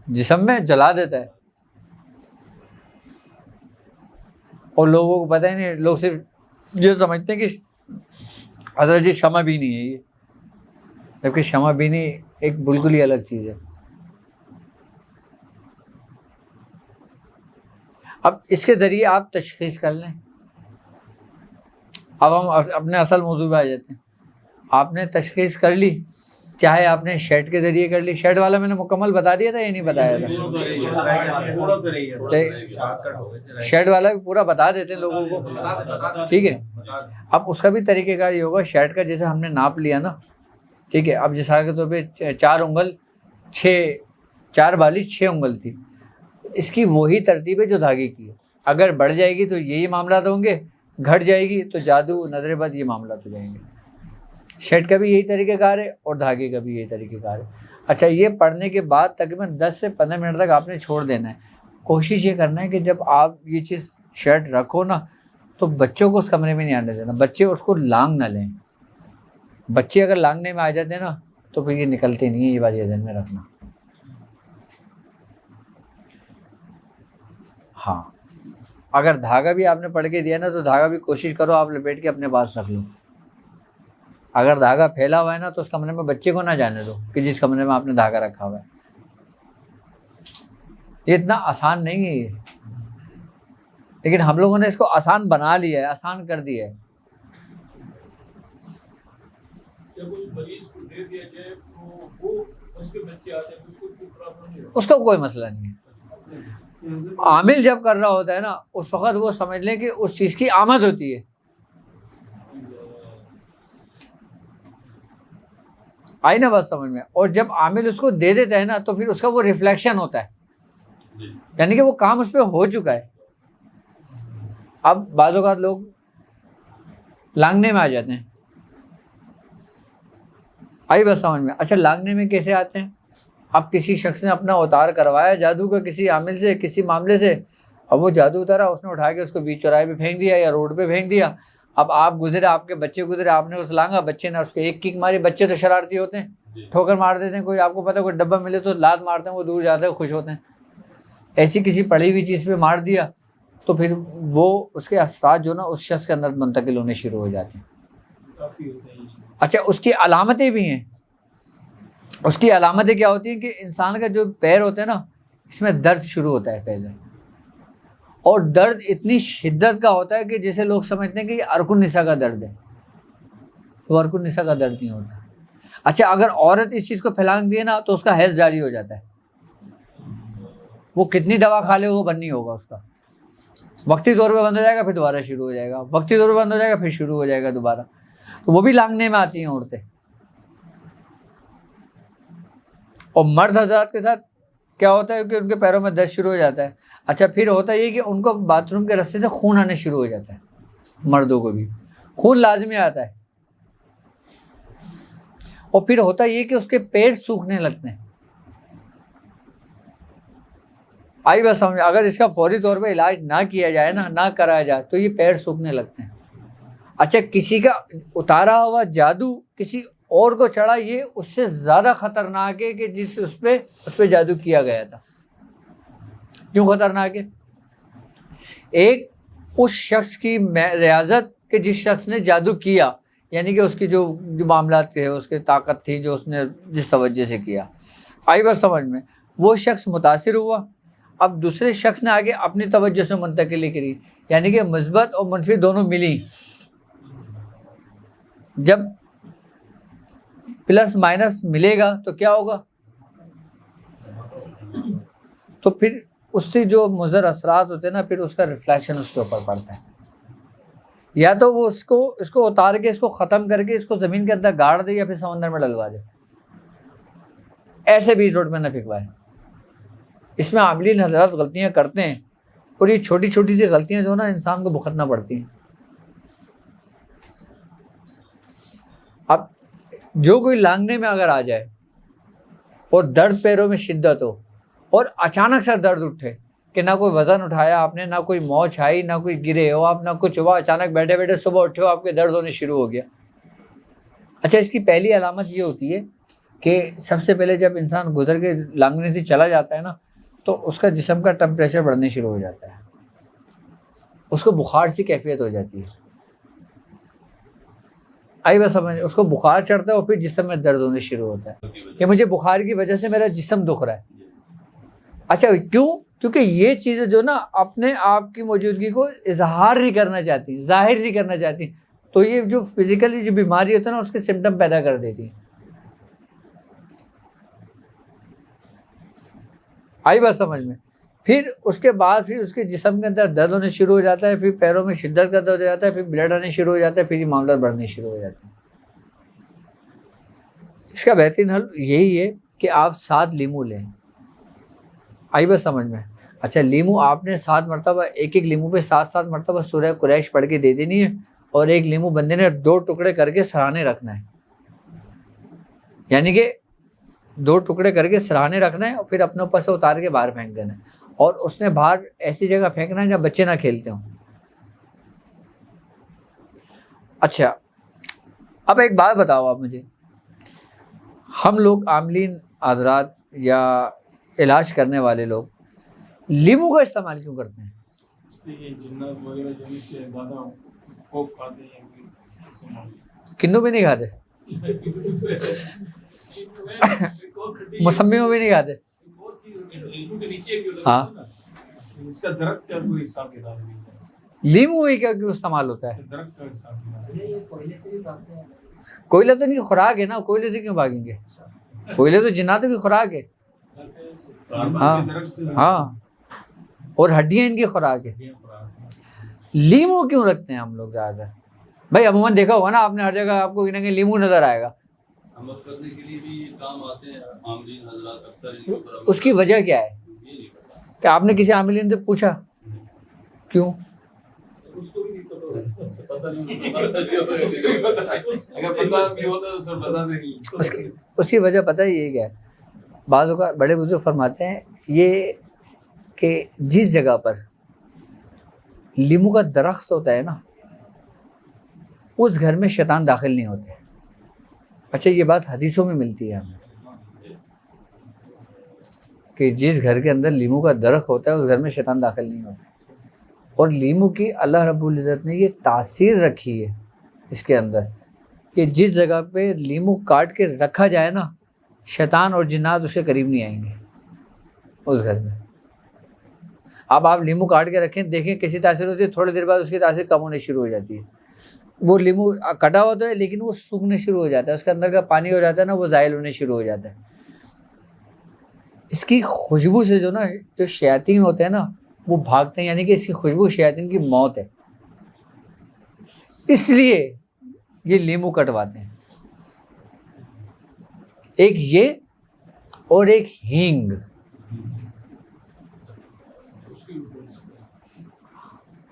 جسم میں جلا دیتا ہے. اور لوگوں کو پتہ ہی نہیں, لوگ صرف یہ سمجھتے ہیں کہ حضرت جی شمع بھی نہیں ہے یہ, جبکہ شمع بھی نہیں ایک بالکل ہی الگ چیز ہے. اب اس کے ذریعے آپ تشخیص کر لیں. اب ہم اپنے اصل موضوع پہ آ جاتے ہیں. آپ نے تشخیص کر لی, چاہے آپ نے شیڈ کے ذریعے کر لی. شیڈ والا میں نے مکمل بتا دیا تھا یا نہیں بتایا تھا؟ شیڈ والا بھی پورا بتا دیتے ہیں لوگوں کو, ٹھیک ہے. اب اس کا بھی طریقہ کار یہ ہوگا, شیڈ کا جیسے ہم نے ناپ لیا نا, ٹھیک ہے. اب جس کے طور پہ 4 انگل 4 بالش 6 انگل تھی, اس کی وہی ترتیب ہے جو دھاگے کی ہے. اگر بڑھ جائے گی تو یہی معاملات ہوں گے, گھٹ جائے گی تو جادو نظر بد یہ معاملات ہو جائیں گے. شیڈ کا بھی یہی طریقہ کار ہے اور دھاگے کا بھی یہی طریقہ کار ہے. اچھا, یہ پڑھنے کے بعد تقریباً 10 سے 15 منٹ تک آپ نے چھوڑ دینا ہے. کوشش یہ کرنا ہے کہ جب آپ یہ چیز شیڈ رکھو نا, تو بچوں کو اس کمرے میں نہیں آنے دینا. بچے اس کو لانگ نہ لیں. بچے اگر لانگنے میں آ جاتے ہیں نا تو پھر یہ نکلتے نہیں ہیں. یہ بات یہ ذہن میں رکھنا. ہاں, اگر دھاگا بھی آپ نے پڑھ کے دیا نا تو دھاگا بھی کوشش کرو آپ لپیٹ کے اپنے پاس رکھ لو. اگر دھاگا پھیلا ہوا ہے نا تو اس کمرے میں بچے کو نہ جانے دو کہ جس کمرے میں آپ نے دھاگا رکھا ہوا ہے. یہ اتنا آسان نہیں ہے یہ, لیکن ہم لوگوں نے اس کو آسان بنا لیا ہے, آسان کر دیا ہے. اس کا کوئی مسئلہ نہیں ہے. عامل جب کر رہا ہوتا ہے نا, اس وقت وہ سمجھ لیں کہ اس چیز کی آمد ہوتی ہے. آئی نا بات سمجھ میں. اور جب عامل اس کو دے دیتا ہے نا تو پھر اس کا وہ ریفلیکشن ہوتا ہے, یعنی کہ وہ کام اس پہ ہو چکا ہے. اب بعض اوقات لوگ لانگنے میں آ جاتے ہیں. آئی بات سمجھ میں. اچھا, لانگنے میں کیسے آتے ہیں؟ اب کسی شخص نے اپنا اوتار کروایا جادو کا کسی عامل سے, کسی معاملے سے. اب وہ جادو اتارا, اس نے اٹھا کے اس کو بیچ چوراہے پہ پھینک دیا یا روڈ پہ پھینک دیا. اب آپ گزرے, آپ کے بچے گزرے, آپ نے اس لانگا, بچے نے اس کو ایک کک ماری. بچے تو شرارتی ہوتے ہیں, ٹھوکر مار دیتے ہیں. کوئی آپ کو پتہ کوئی ڈبہ ملے تو لات مارتے ہیں, وہ دور جاتے ہیں, خوش ہوتے ہیں. ایسی کسی پڑی ہوئی چیز پہ مار دیا تو پھر وہ اس کے اثرات جو نا اس شخص کے اندر منتقل ہونے شروع ہو جاتے ہیں. اچھا, اس کی علامتیں بھی ہیں. اس کی علامتیں کیا ہوتی ہیں کہ انسان کا جو پیر ہوتا ہے نا, اس میں درد شروع ہوتا ہے پہلے, اور درد اتنی شدت کا ہوتا ہے کہ جیسے لوگ سمجھتے ہیں کہ یہ ارک النساء کا درد ہے. وہ ارک النساء کا درد نہیں ہوتا. اچھا, اگر عورت اس چیز کو پھیلانگ دیے نا تو اس کا حیض جاری ہو جاتا ہے. وہ کتنی دوا کھا لے وہ بند نہیں ہوگا اس کا. وقتی طور پہ بند ہو جائے گا, پھر دوبارہ شروع ہو جائے گا. وقتی طور پہ بند ہو جائے گا, پھر شروع ہو جائے گا دوبارہ. تو وہ بھی لانگنے میں آتی ہیں عورتیں. اور مرد حضرات کے ساتھ کیا ہوتا ہے کہ ان کے پیروں میں درد شروع ہو جاتا ہے. اچھا, پھر ہوتا یہ کہ ان کو باتھ روم کے رستے سے خون آنے شروع ہو جاتا ہے. مردوں کو بھی خون لازمی آتا ہے. اور پھر ہوتا یہ کہ اس کے پیر سوکھنے لگتے ہیں. آئی بس سمجھ, اگر اس کا فوری طور پہ علاج نہ کیا جائے نا, نہ کرایا جائے تو یہ پیر سوکھنے لگتے ہیں. اچھا, کسی کا اتارا ہوا جادو کسی اور کو چڑھا, یہ اس سے زیادہ خطرناک ہے کہ جس اس پہ جادو کیا گیا تھا. کیوں خطرناک ہے؟ ایک اس شخص کی ریاضت کہ جس شخص نے جادو کیا, یعنی کہ اس کی جو معاملات تھے, اس کی طاقت تھی جو اس نے جس توجہ سے کیا. آئی بات سمجھ میں. وہ شخص متاثر ہوا, اب دوسرے شخص نے آگے اپنی توجہ سے منتقلی کری, یعنی کہ مثبت اور منفی دونوں ملی. جب پلس مائنس ملے گا تو کیا ہوگا؟ تو پھر اس سے جو مضر اثرات ہوتے ہیں نا, پھر اس کا ریفلیکشن اس کے اوپر پڑتا ہے. یا تو وہ اس کو اتار کے, اس کو ختم کر کے اس کو زمین کے اندر گاڑ دے, یا پھر سمندر میں ڈلوا دے. ایسے بیچ روڈ میں نہ پھینکوائے. اس میں عاملین حضرات غلطیاں کرتے ہیں اور یہ چھوٹی چھوٹی سی غلطیاں جو نا انسان کو بھگتنا پڑتی ہیں. اب جو کوئی لانگنے میں اگر آ جائے اور درد پیروں میں شدت ہو اور اچانک سے درد اٹھے کہ نہ کوئی وزن اٹھایا آپ نے، نہ کوئی موچ آئی، نہ کوئی گرے ہو آپ، نہ کچھ ہوا، اچانک بیٹھے بیٹھے صبح اٹھے ہو آپ کے درد ہونے شروع ہو گیا. اچھا، اس کی پہلی علامت یہ ہوتی ہے کہ سب سے پہلے جب انسان گزر کے لانگنے سے چلا جاتا ہے نا تو اس کا جسم کا ٹمپریچر بڑھنے شروع ہو جاتا ہے، اس کو بخار سی کیفیت ہو جاتی ہے. آئی بس سمجھ، اس کو بخار چڑھتا ہے اور پھر جسم میں درد ہونے شروع ہوتا ہے کہ مجھے بخار کی وجہ سے میرا جسم دکھ رہا ہے. اچھا کیوں؟ کیونکہ یہ چیزیں جو نا اپنے آپ کی موجودگی کو اظہار نہیں کرنا چاہتی، ظاہر نہیں کرنا چاہتی، تو یہ جو فزیکلی جو بیماری ہوتی ہے نا اس کے سمٹم پیدا کر دیتی ہیں. آئی بات سمجھ میں؟ پھر اس کے بعد پھر اس کے جسم کے اندر درد ہونے شروع ہو جاتا ہے، پھر پیروں میں شدت کا درد ہو جاتا ہے، پھر بلڈ آنے شروع ہو جاتا ہے، پھر یہ معاملات بڑھنے شروع ہو جاتے ہیں. اس کا بہترین حل یہی ہے کہ آپ 7 لیمو لیں. آئی بات سمجھ میں؟ اچھا، لیمو آپ نے 7 مرتبہ، ایک ایک لیمو پہ 7 مرتبہ سورہ قریش پڑھ کے دے دینی ہے، اور ایک لیمو بندے نے 2 ٹکڑے کر کے سرانے رکھنا ہے. یعنی کہ 2 ٹکڑے کر کے سرانے رکھنا ہے اور پھر اپنے اوپر سے اتار کے باہر پھینک دینا ہے. اور اس نے باہر ایسی جگہ پھینکنا ہے جہاں بچے نہ کھیلتے ہوں. اچھا، اب ایک بات بتاؤ آپ مجھے، ہم لوگ عاملین حضرات یا علاج کرنے والے لوگ لیمو کا استعمال کیوں کرتے ہیں؟ اس لیے جنات وغیرہ جو ان سے زیادہ خوف کھاتے ہیں. کنو بھی نہیں کھاتے، موسمیوں بھی نہیں کھاتے. ہاں، اس کا درخت کا کوئی حساب کتاب نہیں ہے. لیمو ہی کیوں استعمال ہوتا ہے؟ درخت کا حساب کتاب. کوئلہ تو ان کی خوراک ہے نا، کوئلے سے کیوں بھاگیں گے؟ کوئلے تو جناتوں کی خوراک ہے. ہاں ہاں، اور ہڈیاں ان کی خوراک ہے. لیمو کیوں رکھتے ہیں ہم لوگ زیادہ؟ بھائی عموماً دیکھا ہوگا نا آپ نے، ہر جگہ آپ کو کہیں نہ کہیں لیمو نظر آئے گا. عمل کرنے کے لیے بھی کام آتے ہیں عاملین حضرات اکثر ان کے اوپر. اس کی وجہ کیا ہے؟ یہ نہیں پتا. کہ آپ نے کسی عاملین سے پوچھا کیوں؟ اس کو بھی پتہ نہیں اگر پتہ بھی ہوتا تو سر بتا دیں. اس کی وجہ پتہ ہی یہ کیا ہے؟ بعض اوقات بڑے بزرگ فرماتے ہیں یہ کہ جس جگہ پر لیمو کا درخت ہوتا ہے نا اس گھر میں شیطان داخل نہیں ہوتے. اچھا، یہ بات حدیثوں میں ملتی ہے ہمیں کہ جس گھر کے اندر لیمو کا درخت ہوتا ہے اس گھر میں شیطان داخل نہیں ہوتا. اور لیمو کی اللہ رب العزت نے یہ تاثیر رکھی ہے اس کے اندر کہ جس جگہ پہ لیمو کاٹ کے رکھا جائے نا شیطان اور جنات اس کے قریب نہیں آئیں گے اس گھر میں. اب آپ لیمو کاٹ کے رکھیں، دیکھیں کیسی تاثیر ہوتی ہے، تھوڑی دیر بعد اس کی تاثیر کم ہونے شروع ہو جاتی ہے. وہ لیمو کٹا ہوتا ہے لیکن وہ سوکھنے شروع ہو جاتا ہے، اس کے اندر کا پانی ہو جاتا ہے نا وہ زائل ہونے شروع ہو جاتا ہے. اس کی خوشبو سے جو نا جو شیاطین ہوتے ہیں نا وہ بھاگتے ہیں، یعنی کہ اس کی خوشبو شیاطین کی موت ہے. اس لیے یہ لیمو کٹواتے ہیں. ایک یہ اور ایک ہینگ.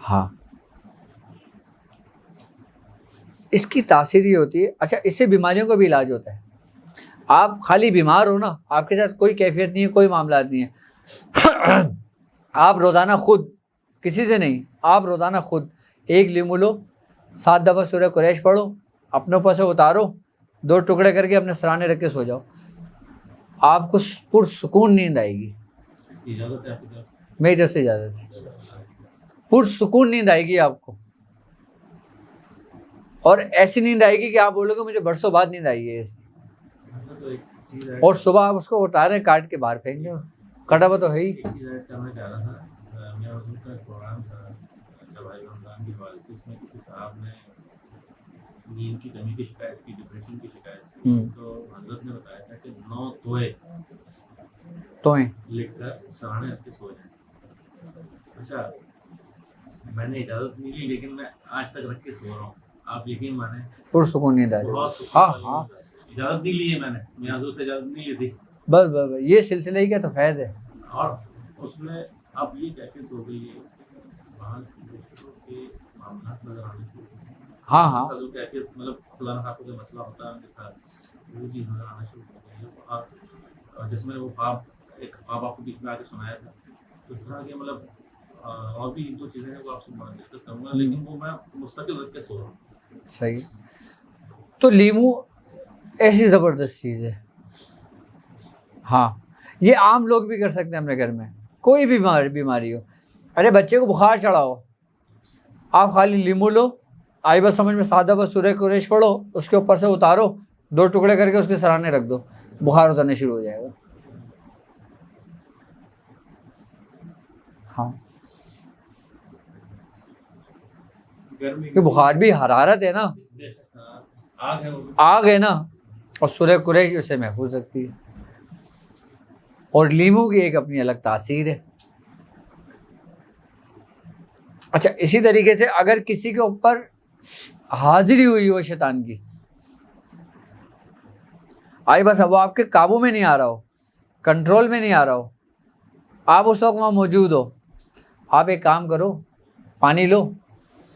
ہاں، اس کی تاثیر یہ ہوتی ہے. اچھا، اس سے بیماریوں کا بھی علاج ہوتا ہے. آپ خالی بیمار ہو نا، آپ کے ساتھ کوئی کیفیت نہیں ہے، کوئی معاملات نہیں ہے، آپ روزانہ خود کسی سے نہیں، آپ روزانہ خود ایک لیمو لو، 7 دفعہ سورہ قریش پڑھو، اپنے اوپر سے اتارو، 2 ٹکڑے کر کے اپنے سرانے رکھ کے سو جاؤ. آپ کو پرسکون نیند آئے گی. اجازت ہے آپ کی طرف؟ میری طرف سے اجازت ہے. پرسکون نیند آئے گی آپ کو، اور ایسی نیند آئے گی کہ آپ بولو گے مجھے برسوں بعد نیند آئی ہے ایسی. اور صبح آپ اس کو اتاریں، کاٹ کے باہر پھینک دیں، کٹا ہوا تو ہے ہی. کرنا چاہ رہا تھا، میرا حضور کا ایک پروگرام تھا اچھا بھائی رمضان کی بات، اس میں کسی صاحب نے نیند کی کمی کی شکایت کی، ڈپریشن کی شکایت کی، تو حضرت نے بتایا تھا کہ 9 توئیں لکھ کر سرانے رکھ کے سو جائیں. اچھا، میں نے اجازت نہیں لی لیکن میں آج تک رکھ کے سو رہا ہوں. آپ یقین مانیں پرسکون نیند آ بہت جائے. ہاں ہاں، اجازت نہیں لی ہے میں نے حضور سے اجازت نہیں لی تھی. بس بس بس یہ سلسلہ ہی کا تو فیض ہے. اور اس میں اب یہ کیفیت ہو گئی ہے بعض دوستوں کے معاملات نظر آنے شروع ہو گئے. ہاں ہاں جو کیفیت مطلب فلاں خاتو کا مسئلہ ہوتا ہے ان کے ساتھ وہ چیز نظر آنا شروع ہو گئی ہے. اور جس میں وہ خواب ایک خواب آپ کو بیچ میں آ کے سنایا تھا اس طرح کے مطلب اور بھی دو چیزیں ہیں وہ آپ سے ڈسکس کروں گا لیکن وہ میں مستقل رکھ کے سو رہا ہوں. صحیح. تو لیمو ایسی زبردست چیز ہے. ہاں یہ عام لوگ بھی کر سکتے ہیں اپنے گھر میں, کوئی بھی بیماری ہو. ارے بچے کو بخار چڑھا ہو, آپ خالی لیمو لو, آئی بس سمجھ میں سادہ بس سورہ قریش پڑھو, اس کے اوپر سے اتارو, 2 ٹکڑے کر کے اس کے سرانے رکھ دو, بخار اترنا شروع ہو جائے گا. ہاں کہ بخار بھی حرارت ہے نا, آگ ہے وہ آگ ہے نا, اور سورہ قریش اس سے محفوظ رکھتی ہے. اور لیمو کی ایک اپنی الگ تاثیر ہے. اچھا اسی طریقے سے اگر کسی کے اوپر حاضری ہوئی ہو شیطان کی, آئی بس وہ آپ کے قابو میں نہیں آ رہا ہو, کنٹرول میں نہیں آ رہا ہو, آپ اس وقت وہاں موجود ہو, آپ ایک کام کرو, پانی لو,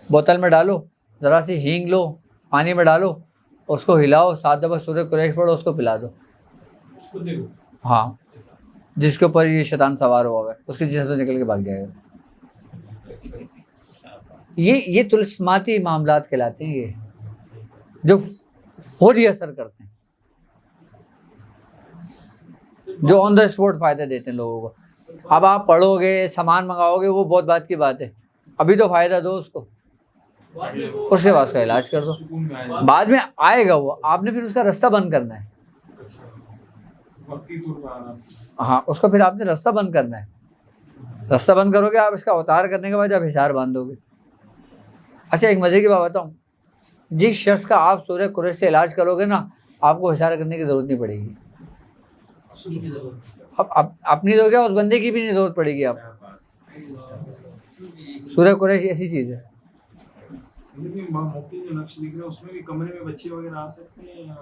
بوتل میں ڈالو, ذرا سی ہینگ لو, پانی میں ڈالو, اس کو ہلاؤ, 7 دفعہ سورہ قریش پڑھو, اس کو پلا دو. اس کو دیکھو ہاں جس کے اوپر یہ شیطان سوار ہوا ہے اس کے جسم سے نکل کے بھاگ جائے گا. یہ طلسماتی معاملات کہلاتے ہیں, یہ جو فوری اثر کرتے ہیں, جو آن دا اسپاٹ فائدہ دیتے ہیں لوگوں کو. اب آپ پڑھو گے, سامان منگاؤ گے, وہ بہت بات کی بات ہے, ابھی تو فائدہ دو اس کو, اس کے بعد اس کا علاج کر دو, سکون میں آئے بعد میں آئے گا وہ, آپ نے پھر اس کا رستہ بند کرنا ہے. وقتی طور پر آرام. ہاں اس کو پھر آپ نے رستہ بند کرنا ہے. رستہ بند کرو گے آپ, اس کا اوتار کرنے کے بعد آپ حصار باندھو گے. اچھا ایک مزے کی بات بتاؤں, جس شخص کا آپ سورہ قریش سے علاج کرو گے نا, آپ کو حصار کرنے کی ضرورت نہیں پڑے گی. اب اپنی تو کیا, اس بندے کی بھی نہیں ضرورت پڑے گی. آپ سورہ قریش ایسی چیز ہے. لیکن مفتی جو نقش لکھ رہے ہیں اس میں بھی کمرے میں بچے وغیرہ آ سکتے ہیں یا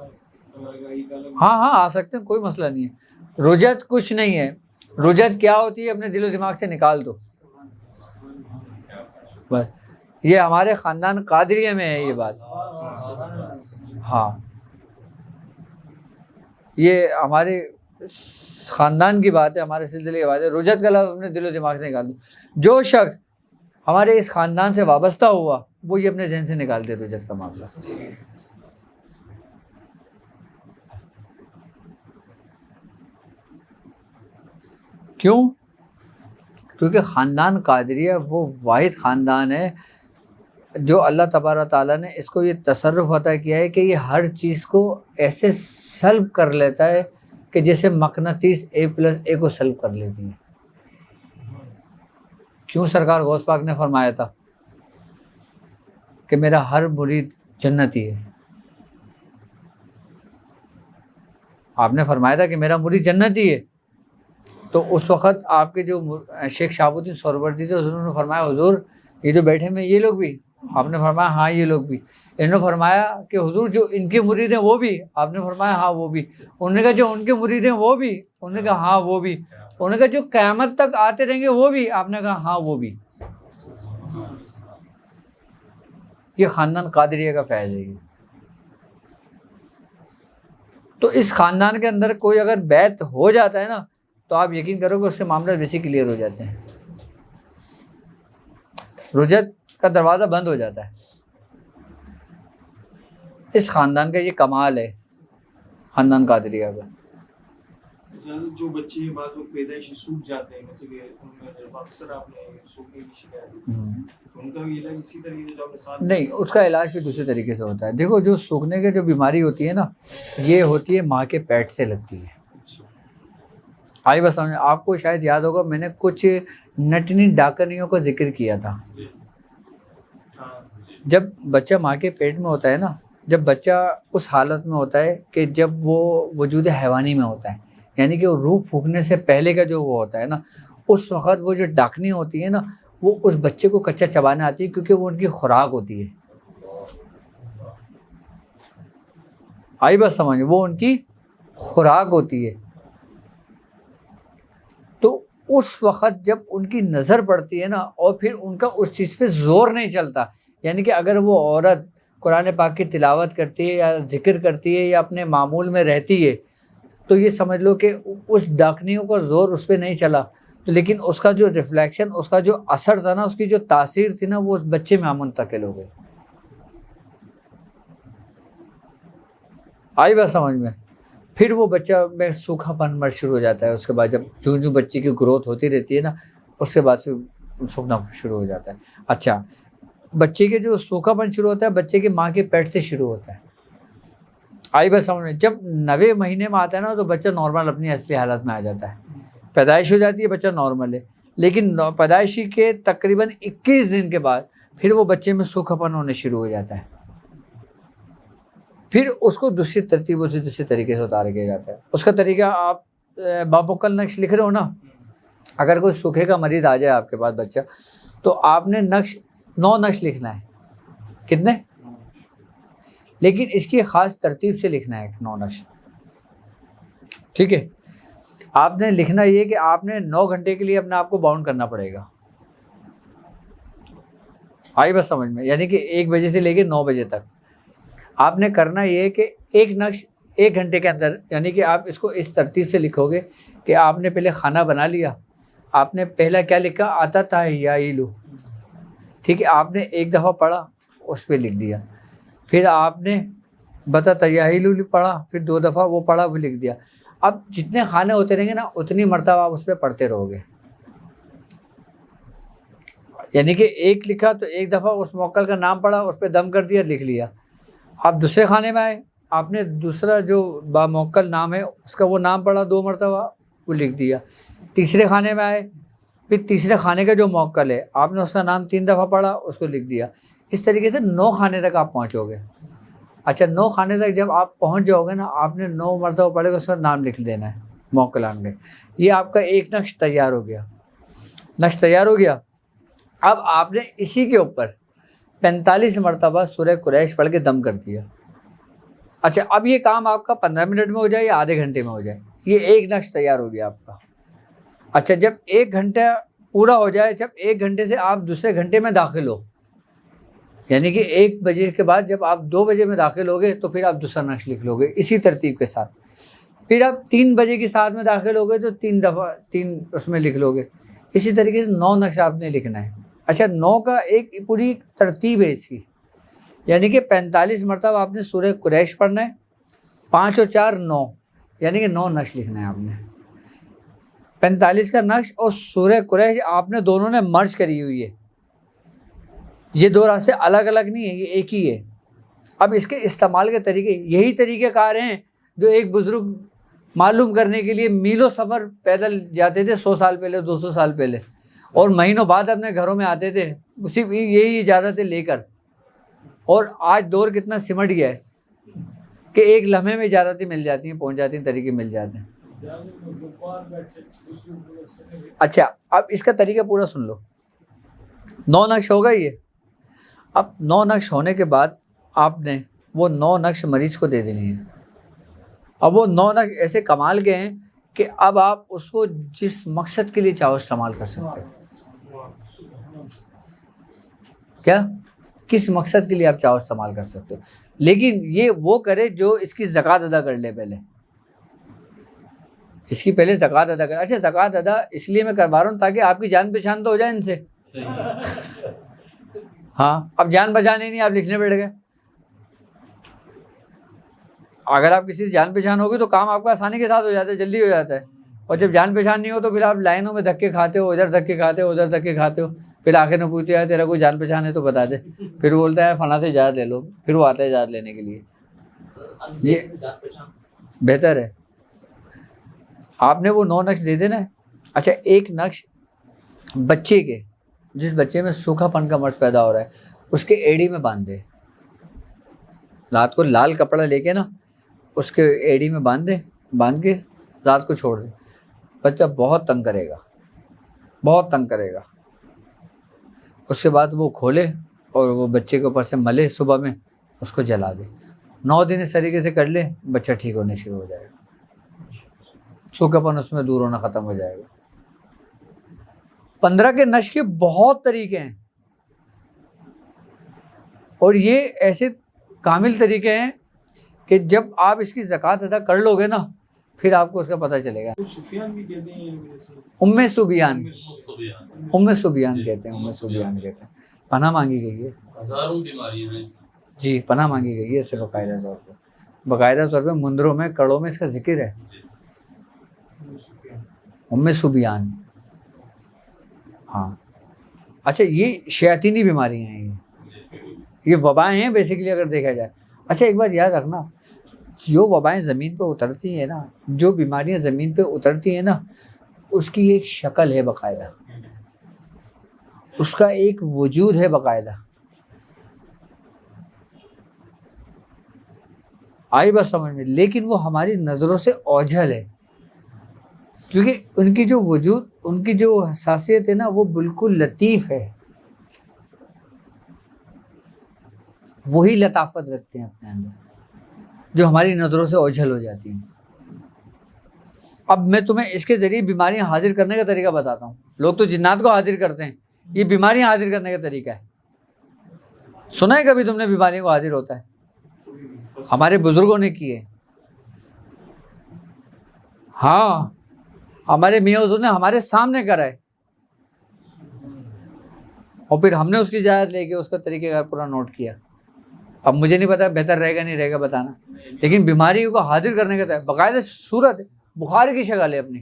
ہاں آ سکتے ہیں, کوئی مسئلہ نہیں ہے. رجت کچھ نہیں ہے. رجت کیا ہوتی ہے اپنے دل و دماغ سے نکال دو بس. یہ ہمارے خاندان قادریہ میں ہے یہ بات. ہاں یہ ہمارے خاندان کی بات ہے, ہمارے سلسلے کی بات ہے. رجت کا لفظ اپنے دل و دماغ سے نکال دو. جو شخص ہمارے اس خاندان سے وابستہ ہوا وہ یہ اپنے ذہن سے نکال دے رجت کا معاملہ. کیوں؟ کیونکہ خاندان قادریہ وہ واحد خاندان ہے جو اللہ تبارک تعالیٰ نے اس کو یہ تصرف عطا کیا ہے کہ یہ ہر چیز کو ایسے سلب کر لیتا ہے کہ جیسے مقناطیس A+A کو سلب کر لیتی ہے. کیوں سرکار غوث پاک نے فرمایا تھا کہ میرا ہر مرید جنتی ہے. آپ نے فرمایا تھا کہ میرا مرید جنتی ہے, تو اس وقت آپ کے جو شیخ شہاب الدین سہروردی تھے انہوں نے فرمایا حضور یہ جو بیٹھے میں یہ لوگ بھی. آپ نے فرمایا ہاں یہ لوگ بھی. انہوں نے فرمایا کہ حضور جو ان کے مرید ہیں وہ بھی. آپ نے فرمایا ہاں وہ بھی. انہوں نے کہا جو ان کے مرید ہیں وہ بھی. انہوں نے کہا ہاں وہ بھی. انہوں نے کہا جو قیامت تک آتے رہیں گے وہ بھی. آپ نے کہا ہاں وہ بھی. یہ خاندان قادریہ کا فیض ہے. تو اس خاندان کے اندر کوئی اگر بیعت ہو جاتا ہے نا تو آپ یقین کرو کہ اس کے معاملے ویسے کلیئر ہو جاتے ہیں. رجت کا دروازہ بند ہو جاتا ہے. اس خاندان کا یہ کمال ہے, خاندان قادریہ کا. جو بچے بعض وقت پیدائشی سوکھ جاتے ہیں, جیسے کہ ان میں اکثر آپ نے سوکھنے کی شکایت, ان کا بھی علاج اسی طریقے سے جو آپ نے ساتھ نہیں, اس کا علاج بھی دوسرے طریقے سے ہوتا ہے. دیکھو جو سوکھنے کی جو بیماری ہوتی ہے نا, یہ ہوتی ہے ماں کے پیٹ سے لگتی ہے. آئی بس آپ کو شاید یاد ہوگا میں نے کچھ نٹنی ڈاکنیوں کا ذکر کیا تھا. جب بچہ ماں کے پیٹ میں ہوتا ہے نا, جب بچہ اس حالت میں ہوتا ہے کہ جب وہ وجود حیوانی میں ہوتا ہے, یعنی کہ روح پھونکنے سے پہلے کا جو وہ ہوتا ہے نا, اس وقت وہ جو ڈاکنی ہوتی ہے نا وہ اس بچے کو کچا چبانے آتی ہے کیونکہ وہ ان کی خوراک ہوتی ہے. آئی بس سمجھ, وہ ان کی خوراک ہوتی ہے. اس وقت جب ان کی نظر پڑتی ہے نا اور پھر ان کا اس چیز پہ زور نہیں چلتا، یعنی کہ اگر وہ عورت قرآن پاک کی تلاوت کرتی ہے یا ذکر کرتی ہے یا اپنے معمول میں رہتی ہے تو یہ سمجھ لو کہ اس ڈاکنیوں کا زور اس پہ نہیں چلا، لیکن اس کا جو ریفلیکشن، اس کا جو اثر تھا نا، اس کی جو تاثیر تھی نا، وہ اس بچے میں منتقل ہو گئی۔ آئی بات سمجھ میں؟ پھر وہ بچہ میں سوکھا پن مر شروع ہو جاتا ہے، اس کے بعد جب جو بچے کی گروتھ ہوتی رہتی ہے نا، اس کے بعد سے سوکھنا شروع ہو جاتا ہے۔ اچھا، بچے کے جو سوکھا پن شروع ہوتا ہے بچے کی ماں کے پیٹ سے شروع ہوتا ہے۔ آئی بات سمجھ میں؟ جب 9ویں مہینے میں آتا ہے نا تو بچہ نارمل اپنی اصلی حالت میں آ جاتا ہے، پیدائش ہو جاتی ہے، بچہ نارمل ہے، لیکن پیدائشی کے تقریباً 21 دن کے بعد پھر وہ بچے میں سوکھا پن ہونے شروع ہو جاتا ہے۔ پھر اس کو دوسری ترتیبوں سے دوسری طریقے سے اتار کیا جاتا ہے۔ اس کا طریقہ آپ باموکل نقش لکھ رہے ہو نا، اگر کوئی سوکھے کا مریض آ جائے آپ کے پاس بچہ، تو آپ نے 9 نقش لکھنا ہے۔ کتنے؟ لیکن اس کی خاص ترتیب سے لکھنا ہے 9 نقش، ٹھیک ہے؟ آپ نے لکھنا یہ کہ آپ نے 9 گھنٹے کے لیے اپنے آپ کو باؤنڈ کرنا پڑے گا۔ آئی بس سمجھ میں؟ یعنی کہ 1 بجے سے لے کے 9 بجے تک آپ نے کرنا یہ ہے کہ ایک نقش 1 گھنٹے کے اندر، یعنی کہ آپ اس کو اس ترتیب سے لکھو گے کہ آپ نے پہلے کھانا بنا لیا، آپ نے پہلا کیا لکھا؟ آتا تھا یا ایلو، ٹھیک ہے؟ آپ نے 1 دفعہ پڑھا، اس پہ لکھ دیا، پھر آپ نے بتا تیاہیلو پڑھا، پھر 2 دفعہ وہ پڑھا، وہ لکھ دیا۔ اب جتنے کھانے ہوتے رہیں گے نا اتنی مرتبہ آپ اس پہ پڑھتے رہو گے، یعنی کہ 1 لکھا تو 1 دفعہ اس موکل کا نام پڑھا، اس پہ دم کر دیا، لکھ لیا۔ آپ دوسرے کھانے میں آئے، آپ نے دوسرا جو باموکل نام ہے اس کا وہ نام پڑھا 2 مرتبہ، وہ لکھ دیا۔ تیسرے کھانے میں آئے، پھر تیسرے کھانے کا جو موکل ہے آپ نے اس کا نام 3 دفعہ پڑھا، اس کو لکھ دیا۔ اس طریقے سے 9 کھانے تک آپ پہنچو گے۔ اچھا، 9 کھانے تک جب آپ پہنچ جاؤ گے نا، آپ نے 9 مرتبہ پڑھے گا، اس کا نام لکھ دینا ہے موکلان کے۔ یہ آپ کا ایک نقش تیار ہو گیا، نقش تیار ہو گیا۔ اب آپ نے اسی کے اوپر 45 مرتبہ سورہ قریش پڑھ کے دم کر دیا۔ اچھا، اب یہ کام آپ کا 15 منٹ میں ہو جائے یا آدھے گھنٹے میں ہو جائے، یہ ایک نقش تیار ہو گیا آپ کا۔ اچھا، جب 1 گھنٹہ پورا ہو جائے، جب 1 گھنٹے سے آپ دوسرے گھنٹے میں داخل ہو، یعنی کہ 1 بجے کے بعد جب آپ 2 بجے میں داخل ہوگے تو پھر آپ دوسرا نقش لکھ لو گے اسی ترتیب کے ساتھ۔ پھر آپ 3 بجے کے ساتھ میں داخل ہوگے تو 3 دفعہ 3 اس میں لکھ لو گے۔ اسی طریقے سے 9 نقش آپ نے لکھنا ہے۔ اچھا، 9 کا ایک پوری ترتیب ہے اس کی، یعنی کہ 45 مرتبہ آپ نے سورہ قریش پڑھنا ہے، 5 اور 4 9، یعنی کہ 9 نقش لکھنا ہے آپ نے۔ 45 کا نقش اور سورہ قریش آپ نے دونوں نے مرج کری ہوئی ہے، یہ 2 راستے الگ الگ نہیں ہیں، یہ ایک ہی ہے۔ اب اس کے استعمال کے طریقے یہی طریقہ کار ہیں جو ایک بزرگ معلوم کرنے کے لیے میلوں سفر پیدل جاتے تھے 100 سال پہلے، 200 سال پہلے، اور مہینوں بعد اپنے گھروں میں آتے تھے اسی یہی اجازتیں لے کر۔ اور آج دور کتنا سمٹ گیا ہے کہ ایک لمحے میں اجازتیں مل جاتی ہیں، پہنچ جاتی ہیں، طریقے مل جاتے ہیں۔ اچھا، اب اس کا طریقہ پورا سن لو۔ 9 نقش ہوگا یہ۔ اب 9 نقش ہونے کے بعد آپ نے وہ 9 نقش مریض کو دے دینی ہیں۔ اب وہ 9 نقش ایسے کمال کے ہیں کہ اب آپ اس کو جس مقصد کے لیے چاہو استعمال کر سکتے ہیں۔ کیا؟ کس مقصد کے لیے آپ چاہو استعمال کر سکتے ہو، لیکن یہ وہ کرے جو اس کی زکوٰۃ ادا کر لے پہلے، اس کی پہلے زکوٰۃ ادا کر۔ اچھا، زکوٰۃ ادا اس لیے میں کروا رہا ہوں تاکہ آپ کی جان پہچان تو ہو جائے ان سے۔ ہاں، اب جان پہچان ہی نہیں، آپ لکھنے بیٹھ گئے۔ اگر آپ کسی سے جان پہچان ہوگی تو کام آپ کا آسانی کے ساتھ ہو جاتا ہے، جلدی ہو جاتا ہے۔ اور جب جان پہچان نہیں ہو تو پھر آپ لائنوں میں دھکے کھاتے ہو، ادھر دھکے کھاتے ہو، ادھر دھکے کھاتے ہو، پھر آخر میں پوچھتے ہیں تیرا کوئی جان پہچان ہے تو بتا دے، پھر وہ بولتا ہے فلاں سے اجازت لے لو، پھر وہ آتا ہے اجازت لینے کے لیے۔ یہ بہتر ہے، آپ نے وہ 9 نقش دے دینا ہے۔ اچھا، ایک نقش بچے کے، جس بچے میں سوکھا پن کا مرض پیدا ہو رہا ہے، اس کے ایڑی میں باندھ دے۔ رات کو لال کپڑا لے کے نا اس کے ایڑی میں باندھ کے رات کو چھوڑ دے۔ بچہ بہت تنگ کرے گا، بہت تنگ کرے گا۔ اس کے بعد وہ کھولے اور وہ بچے کے اوپر سے ملے، صبح میں اس کو جلا دے۔ 9 دن اس طریقے سے کر لے، بچہ ٹھیک ہونے شروع ہو جائے گا، سوکھا پن اس میں دور ہونا ختم ہو جائے گا۔ 15 کے نشر کے بہت طریقے ہیں، اور یہ ایسے کامل طریقے ہیں کہ جب آپ اس کی زکوٰۃ ادا کر لو گے نا پھر آپ کو اس کا پتہ چلے گا۔ سفیان بھی کہتے ہیں ویسے، ام سبیان، صبیان ام سبیان کہتے ہیں، ام سبیان کہتے ہیں۔ پناہ مانگی گئی ہے، ہزاروں بیماریاں ہیں اس میں۔ جی پناہ مانگی گئی ہے اس سے باقاعدہ طور پہ، باقاعدہ طور پہ مندروں میں کڑوں میں اس کا ذکر ہے، ام سبیان۔ ہاں اچھا، یہ شیاطینی بیماریاں ہیں، یہ وبائیں ہیں بیسیکلی اگر دیکھا جائے۔ اچھا ایک بات یاد رکھنا، جو وبائیں زمین پہ اترتی ہیں نا، جو بیماریاں زمین پہ اترتی ہیں نا، اس کی ایک شکل ہے باقاعدہ، اس کا ایک وجود ہے باقاعدہ۔ آئی بات سمجھ میں؟ لیکن وہ ہماری نظروں سے اوجھل ہے، کیونکہ ان کی جو وجود، ان کی جو حساسیت ہے نا وہ بالکل لطیف ہے، وہی لطافت رکھتے ہیں اپنے اندر جو ہماری نظروں سے اوجھل ہو جاتی ہیں۔ اب میں تمہیں اس کے ذریعے بیماریاں حاضر کرنے کا طریقہ بتاتا ہوں۔ لوگ تو جنات کو حاضر کرتے ہیں، یہ بیماریاں حاضر کرنے کا طریقہ ہے۔ سنا ہے کبھی تم نے بیماریوں کو حاضر ہوتا ہے؟ ہمارے بزرگوں نے کیے، ہاں ہمارے میاں حضور نے ہمارے سامنے کرائے، اور پھر ہم نے اس کی اجازت لے کے اس کا طریقہ کار پورا نوٹ کیا۔ اب مجھے نہیں پتا بہتر رہے گا نہیں رہے گا بتانا، لیکن بیماریوں کو حاضر کرنے کا باقاعدہ صورت ہے، بخار کی شکل ہے اپنی،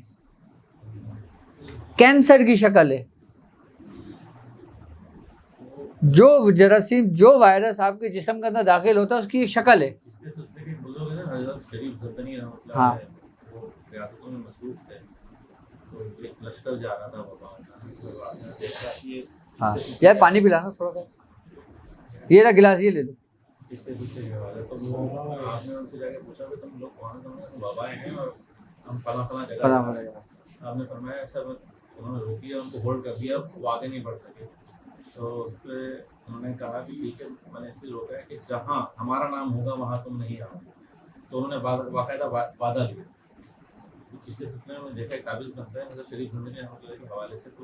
کینسر کی شکل ہے، جو جراثیم، جو وائرس آپ کے جسم کے اندر داخل ہوتا ہے اس کی ایک شکل ہے۔ اس کے سلسلے کے بزرگ ہیں نا، حضرت شریف زرقنی رحمۃ اللہ ہاں۔ علیہ، وہ ریاستوں میں مصروف تھے، تو ایک لشکر جا رہا تھا وباؤں کا، تو آپ نے دیکھا کہ یہ ہاں یار پانی پلانا تھوڑا سا، یہ رہا گلاس، یہ لے لو۔ کس کے سلسلے کے حوالے، تو وہ آپ نے ان سے جا کے پوچھا کہ تم لوگ کون ہیں؟ وبائیں ہیں اور ہم فلاں فلاں جگہ فلاں جا رہے فلاں ہیں۔ آپ نے فرمایا سر، انہوں نے روکی ہے، ان کو ہولڈ کر دیا، وہ آگے نہیں بڑھ سکے۔ تو اس پہ انہوں نے کہا کہ ٹھیک ہے، میں نے اس لیے روکا ہے کہ جہاں ہمارا نام ہوگا وہاں تم نہیں آؤ۔ تو انہوں نے باقاعدہ وعدہ لیا۔ جس کے سلسلے میں دیکھا ایک تعویذ بنتا ہے حضرت شریف زندگی رحمۃ اللہ کے حوالے سے، تو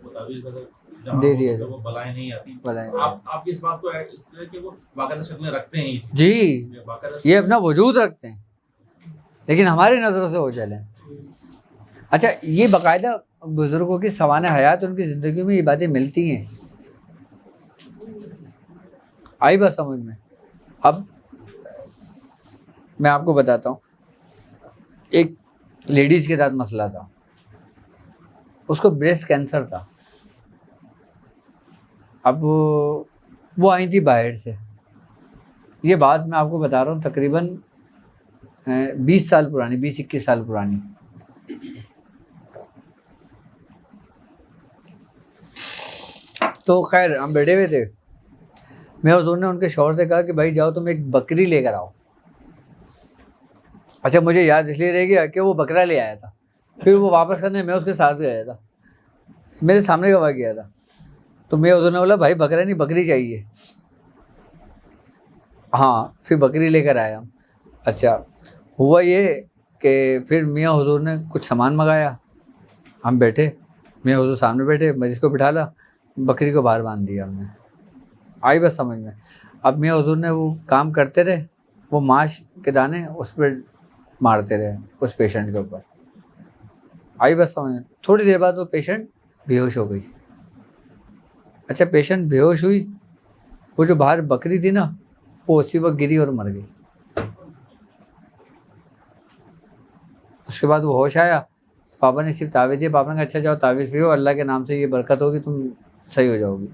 وہ تعویذ اگر جہاں دے دیا وہ بلائیں نہیں آتی۔ بلائیں آپ اس بات کو اس لیے کہ وہ باقاعدہ شکلیں رکھتے ہیں، جی، باقاعدہ یہ اپنا وجود رکھتے ہیں لیکن ہماری نظروں سے اوجھل ہیں۔ اچھا یہ باقاعدہ بزرگوں کی سوانح حیات، ان کی زندگی میں یہ باتیں ملتی ہیں۔ آئی بات سمجھ میں؟ اب میں آپ کو بتاتا ہوں، ایک لیڈیز کے ساتھ مسئلہ تھا، اس کو بریسٹ کینسر تھا۔ اب وہ آئی تھی باہر سے، یہ بات میں آپ کو بتا رہا ہوں تقریباً 20 سال پرانی، 20-21 سال پرانی۔ تو خیر ہم بیٹھے ہوئے تھے، میں حضور نے ان کے شوہر سے کہا کہ بھائی جاؤ تم ایک بکری لے کر آؤ۔ اچھا مجھے یاد اس لیے رہ گیا کہ وہ بکرا لے آیا تھا، پھر وہ واپس کرنے میں اس کے ساتھ گیا تھا، میرے سامنے کا واقعہ تھا۔ تو میں حضور نے بولا بھائی بکرا نہیں بکری چاہیے، ہاں پھر بکری لے کر آیا۔ اچھا ہوا یہ کہ پھر میاں حضور نے کچھ سامان منگایا، ہم بیٹھے، میاں حضور سامنے بیٹھے، مریض کو بٹھا لا، بکری کو باہر باندھ دیا ہم نے۔ آئی بس سمجھ میں؟ اب میاں حضور نے وہ کام کرتے رہے، وہ ماش کے دانے اس پہ مارتے رہے اس پیشنٹ کے اوپر۔ آئی بس سمجھ میں؟ تھوڑی دیر بعد وہ پیشنٹ بے ہوش ہو گئی۔ اچھا پیشنٹ بے ہوش ہوئی، وہ جو باہر بکری تھی نا وہ اسی وقت گری اور مر گئی۔ اس کے بعد وہ ہوش آیا، پاپا نے صرف تعویذ دیا، پاپا نے کہا اچھا جاؤ تعویذ پیو، اللہ کے نام سے یہ برکت ہوگی، تم صحیح ہو جاؤ گی۔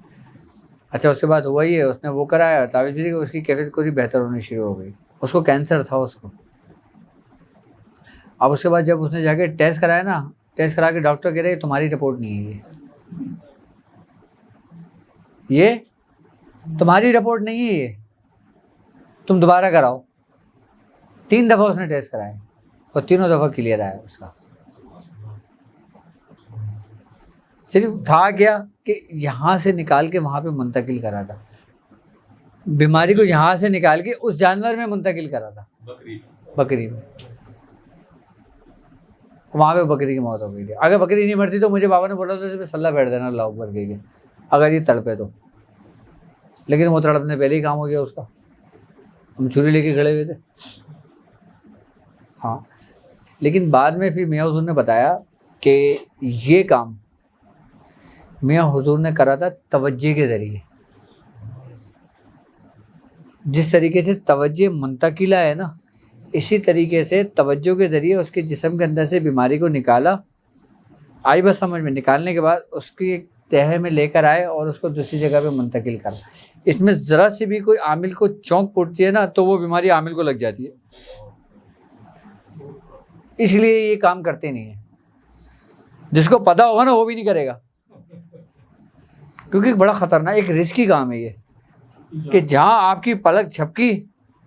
اچھا اس کے بعد ہوا ہی ہے، اس نے وہ کرایا تعویذ بھی، اس کی کیفیت کو بہتر ہونی شروع ہو گئی۔ اس کو کینسر تھا اس کو۔ اب اس کے بعد جب اس نے جا کے ٹیسٹ کرایا نا، ٹیسٹ کرا کے ڈاکٹر کہہ رہے تمہاری رپورٹ نہیں ہے، یہ تمہاری رپورٹ نہیں ہے، یہ تم دوبارہ کراؤ۔ 3 دفعہ اس نے ٹیسٹ کرائے اور تینوں دفعہ کلیئر آیا اس کا۔ صرف تھا کیا کہ یہاں سے نکال کے وہاں پہ منتقل کرا تھا، بیماری کو یہاں سے نکال کے اس جانور میں منتقل کرا تھا، بکری میں۔ وہاں پہ بکری کی موت ہو گئی تھی. اگر بکری نہیں مرتی تو مجھے بابا نے بولا تھا سلہ پھیر دینا اللہ اکبر کے اگر یہ تڑپے تو, لیکن وہ تڑپنے پہلے ہی کام ہو گیا اس کا, ہم چھری لے کے کھڑے ہوئے تھے. ہاں لیکن بعد میں پھر میاں حضور نے بتایا کہ یہ کام میاں حضور نے کرا تھا توجہ کے ذریعے. جس طریقے سے توجہ منتقلہ ہے نا, اسی طریقے سے توجہ کے ذریعے اس کے جسم کے اندر سے بیماری کو نکالا. آئی بس سمجھ میں, نکالنے کے بعد اس کی تہہ میں لے کر آئے اور اس کو دوسری جگہ پہ منتقل کرا. اس میں ذرا سی بھی کوئی عامل کو چونک پڑتی ہے نا تو وہ بیماری عامل کو لگ جاتی ہے, اس لیے یہ کام کرتے نہیں ہیں. جس کو پتہ ہوگا نا وہ بھی نہیں کرے گا, کیونکہ بڑا خطرناک ایک رسکی کام ہے یہ, کہ جہاں آپ کی پلک جھپکی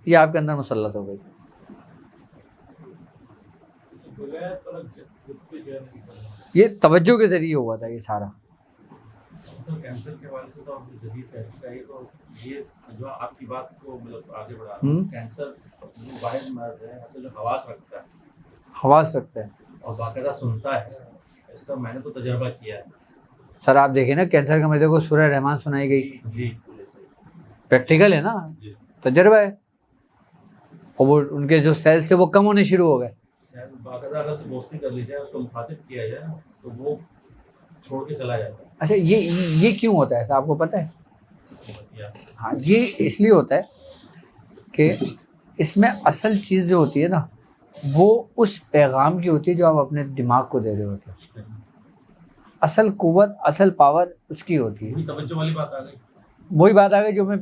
یہ آپ کے اندر مسلط ہو گئی. یہ توجہ کے ذریعے ہوا تھا یہ سارا. کینسر کے حوالے سے تو آپ نے جدید تحقیق ہے, تو یہ جو آپ کی بات کو مطلب آگے بڑھا رہا ہے, کینسر وہ واحد مرض ہے اصل جو حواس رکھتا ہے, حواس رکھتا ہے اور باقاعدہ سنتا ہے. اس کا میں نے تو تجربہ کیا ہے. سر آپ دیکھیں نا کینسر کے مریضوں کو سورہ رحمان سنائی گئی, جی پریکٹیکل ہے نا, تجربہ ہے. اور وہ ان کے جو سیلز تھے وہ کم ہونے شروع ہو گئے. باقاعدہ اگر سے دوستی کر لی جائے, اس کو مخاطب کیا جائے تو وہ چھوڑ کے چلا جاتا ہے. اچھا یہ کیوں ہوتا ہے ایسا آپ کو پتہ ہے؟ ہاں یہ اس لیے ہوتا ہے کہ اس میں اصل چیز جو ہوتی ہے نا وہ اس پیغام کی ہوتی ہے جو آپ اپنے دماغ کو دے رہے ہوتے ہیں. اصل قوت اصل پاور اس کی ہوتی ہے. توجہ والی بات آ گئی, وہی بات آ گئی جو میں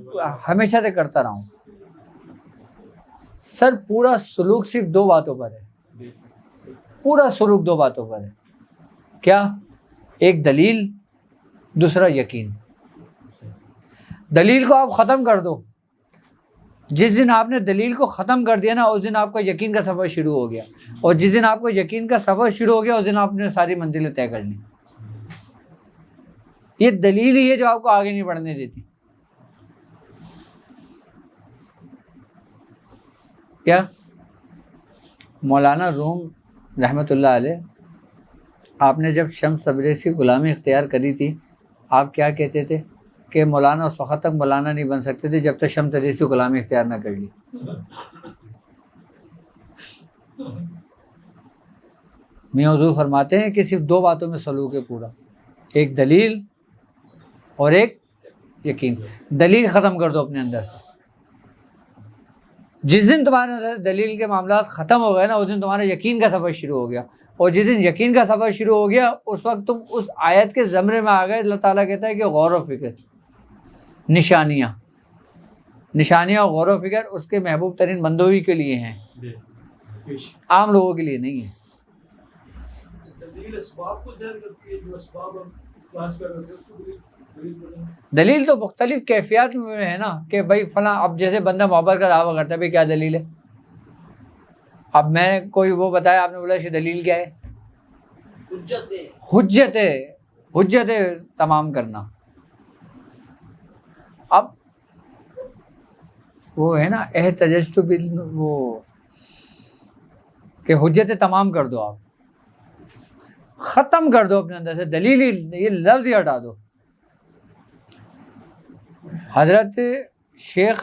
ہمیشہ سے کرتا رہا ہوں. سر پورا سلوک صرف دو باتوں پر ہے, پورا سلوک دو باتوں پر ہے. کیا؟ ایک دلیل, دوسرا یقین. دلیل کو آپ ختم کر دو, جس دن آپ نے دلیل کو ختم کر دیا نا اس دن آپ کا یقین کا سفر شروع ہو گیا, اور جس دن آپ کو یقین کا سفر شروع ہو گیا اس دن آپ نے ساری منزلیں طے کر لی. یہ دلیل ہی ہے جو آپ کو آگے نہیں بڑھنے دیتی. کیا مولانا روم رحمۃ اللہ علیہ, آپ نے جب شمس تبریزی غلامی اختیار کری تھی, آپ کیا کہتے تھے کہ مولانا اس وقت تک مولانا نہیں بن سکتے تھے جب تک شمس تبریزی غلامی اختیار نہ کر لی. میاں حضور فرماتے ہیں کہ صرف دو باتوں میں سلوک ہے پورا, ایک دلیل اور ایک یقین. دلیل ختم کر دو اپنے اندر سے. جس دن تمہارے دلیل کے معاملات ختم ہو گئے نا اس دن تمہارا یقین کا سفر شروع ہو گیا, اور جس دن یقین کا سفر شروع ہو گیا اس وقت تم اس آیت کے زمرے میں آ گئے. اللہ تعالیٰ کہتا ہے کہ غور و فکر, نشانیاں اور غور و فکر اس کے محبوب ترین بندوں ہی کے لیے ہیں, عام لوگوں کے لیے نہیں ہے. دلیل تو مختلف کیفیات میں ہے نا, کہ بھائی فلاں, اب جیسے بندہ محبت کا دعویٰ کرتا ہے بھائی کیا دلیل ہے. اب میں کوئی وہ بتایا, آپ نے بولا اس کی دلیل کیا ہے؟ حجت تمام کرنا. اب وہ ہے نا احتججت وہ کہ حجت تمام کر دو, آپ ختم کر دو اپنے اندر سے دلیل ہی, یہ لفظ ہی ہٹا دو. حضرت شیخ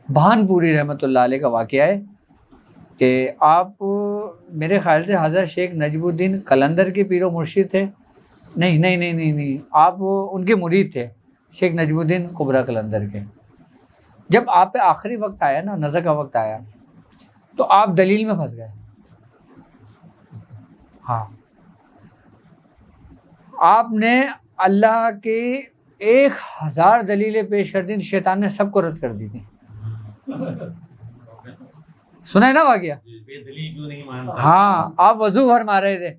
بھان پوری رحمۃ اللہ علیہ کا واقعہ ہے کہ آپ میرے خیال سے حضرت شیخ نجم الدین قلندر کے پیر و مرشد تھے. نہیں, آپ ان کے مرید تھے, شیخ نجم الدین کبرا قلندر کے. جب آپ پہ آخری وقت آیا نا, نظر کا وقت آیا, تو آپ دلیل میں پھنس گئے. ہاں, آپ نے اللہ کے 1000 دلیلیں پیش کر دی, شیطان نے سب کو رد کر دی تھی. سنا ہے نا واقعہ؟ ہاں, آپ وضو فرما رہے تھے,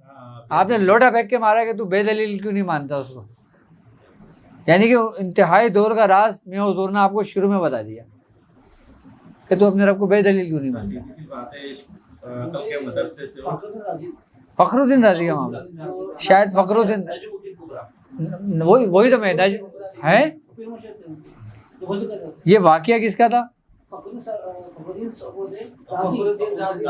آپ نے لوٹا پھینک کے مارا کہ تو بے دلیل کیوں نہیں مانتا اس کو. یعنی کہ انتہائی دور کا راز میاں حضور نے آپ کو شروع میں بتا دیا کہ تو اپنے رب کو بے دلیل کیوں نہیں مانتا. فخر الدین رازی کا معاملہ, شاید فخر الدین, وہی تو میں ہے. یہ واقعہ کس کا تھا؟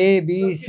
ABC,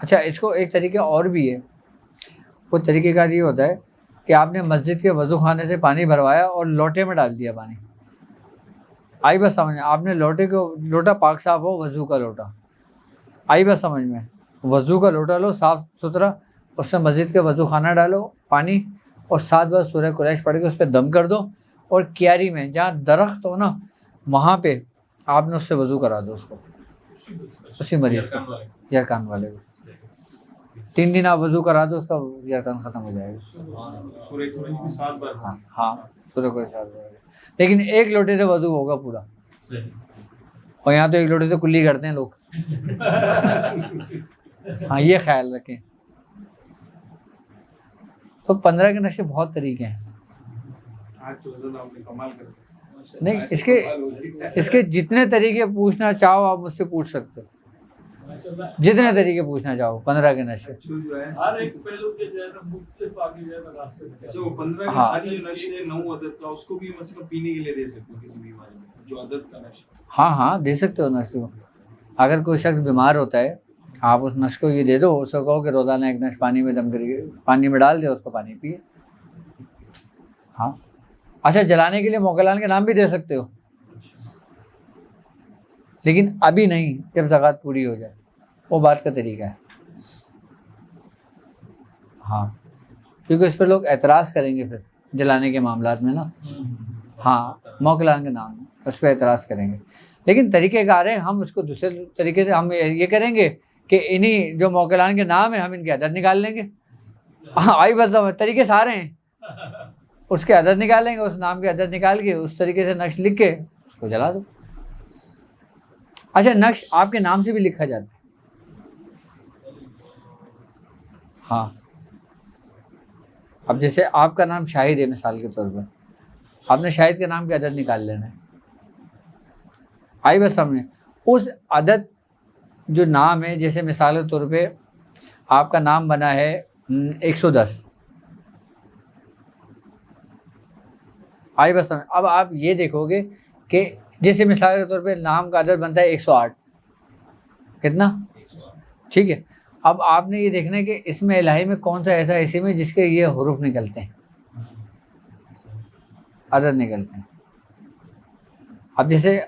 اچھا اس کو ایک طریقہ اور بھی ہے. وہ طریقہ کار یہ ہوتا ہے کہ آپ نے مسجد کے وضو خانے سے پانی بھروایا اور لوٹے میں ڈال دیا پانی. آئی بس سمجھ میں؟ آپ نے لوٹا پاک صاف ہو، وضو کا لوٹا. آئی بس سمجھ میں؟ وضو کا لوٹا لو صاف ستھرا، اس میں مسجد کے وضو خانہ ڈالو پانی، اور 7 بار سورہ قریش پڑھ کے اس پہ دم کر دو، اور کیاری میں جہاں درخت ہو نا وہاں پہ آپ نے اس سے وضو کرا دو اس کو، اسی مریض کو، جرکان والے کو. 3 دن آپ وضو کرا دو، اس کا جرکان ختم ہو جائے گا. سورہ قریش بھی 7 بار. ہاں سورہ قریش 7 بار، لیکن ایک لوٹے سے وضو ہوگا پورا. اور یہاں تو ایک لوٹے سے کلی کرتے ہیں لوگ. ہاں یہ خیال رکھیں. تو 15 کے نشے بہت طریقے ہیں. آج تو حضرت آپ نے کمال کر دیا. نہیں اس کے جتنے طریقے پوچھنا چاہو آپ مجھ سے پوچھ سکتے ہو، جتنے طریقے پوچھنا چاہو. 15 کے نشے جو ہے ہر ایک پہلو کے جو ہے نا مختلف آگے جو ہے نا راستے میں. اچھا وہ 15 ہاں. کا خالی جو نشے 9 عدد کا، اس کو بھی مثلا پینے کے لیے دے سکتے ہیں کسی بیماری میں جو عدد کا نشہ. ہاں دے سکتے ہو نش کو. اگر کوئی شخص بیمار ہوتا ہے آپ اس نش کو یہ دے دو، اس کو کہو کہ روزانہ ایک نش پانی میں دم کریے، پانی میں ڈال دے اس کو پانی پیے. ہاں اچھا جلانے کے لیے موکلان کے نام بھی دے سکتے ہو، لیکن ابھی نہیں، جب زکوٰۃ پوری ہو جائے. وہ بات کا طریقہ ہے. ہاں کیونکہ اس پہ لوگ اعتراض کریں گے پھر جلانے کے معاملات میں نا. ہاں موکلان کے نام اس پہ اعتراض کریں گے. لیکن طریقہ کار ہے، ہم اس کو دوسرے طریقے سے ہم یہ کریں گے کہ انہی جو موکلان کے نام ہیں ہم ان کی عدد نکال لیں گے. آئی بس طریقے سارے ہیں، اس کے عدد نکال لیں گے، اس نام کے عدد نکال کے اس طریقے سے نقش لکھ کے اس کو جلا دو. اچھا نقش آپ کے نام سے بھی لکھا جاتا ہے. ہاں اب جیسے آپ کا نام شاہد ہے مثال کے طور پر، آپ نے شاہد کے نام کے عدد نکال لینا ہے. آئی بس سامنے اس عدد جو نام ہے، جیسے مثال کے طور پہ آپ کا نام بنا ہے 110. آئی بس سامنے اب آپ یہ دیکھو گے کہ جیسے مثال کے طور پہ نام کا عدد بنتا ہے 108. کتنا؟ ٹھیک ہے. اب آپ نے یہ دیکھنا ہے کہ اس میں الہی میں کون سا ایسا اسم ہے جس کے یہ حروف نکلتے ہیں، عدد نکلتے ہیں. اب جیسے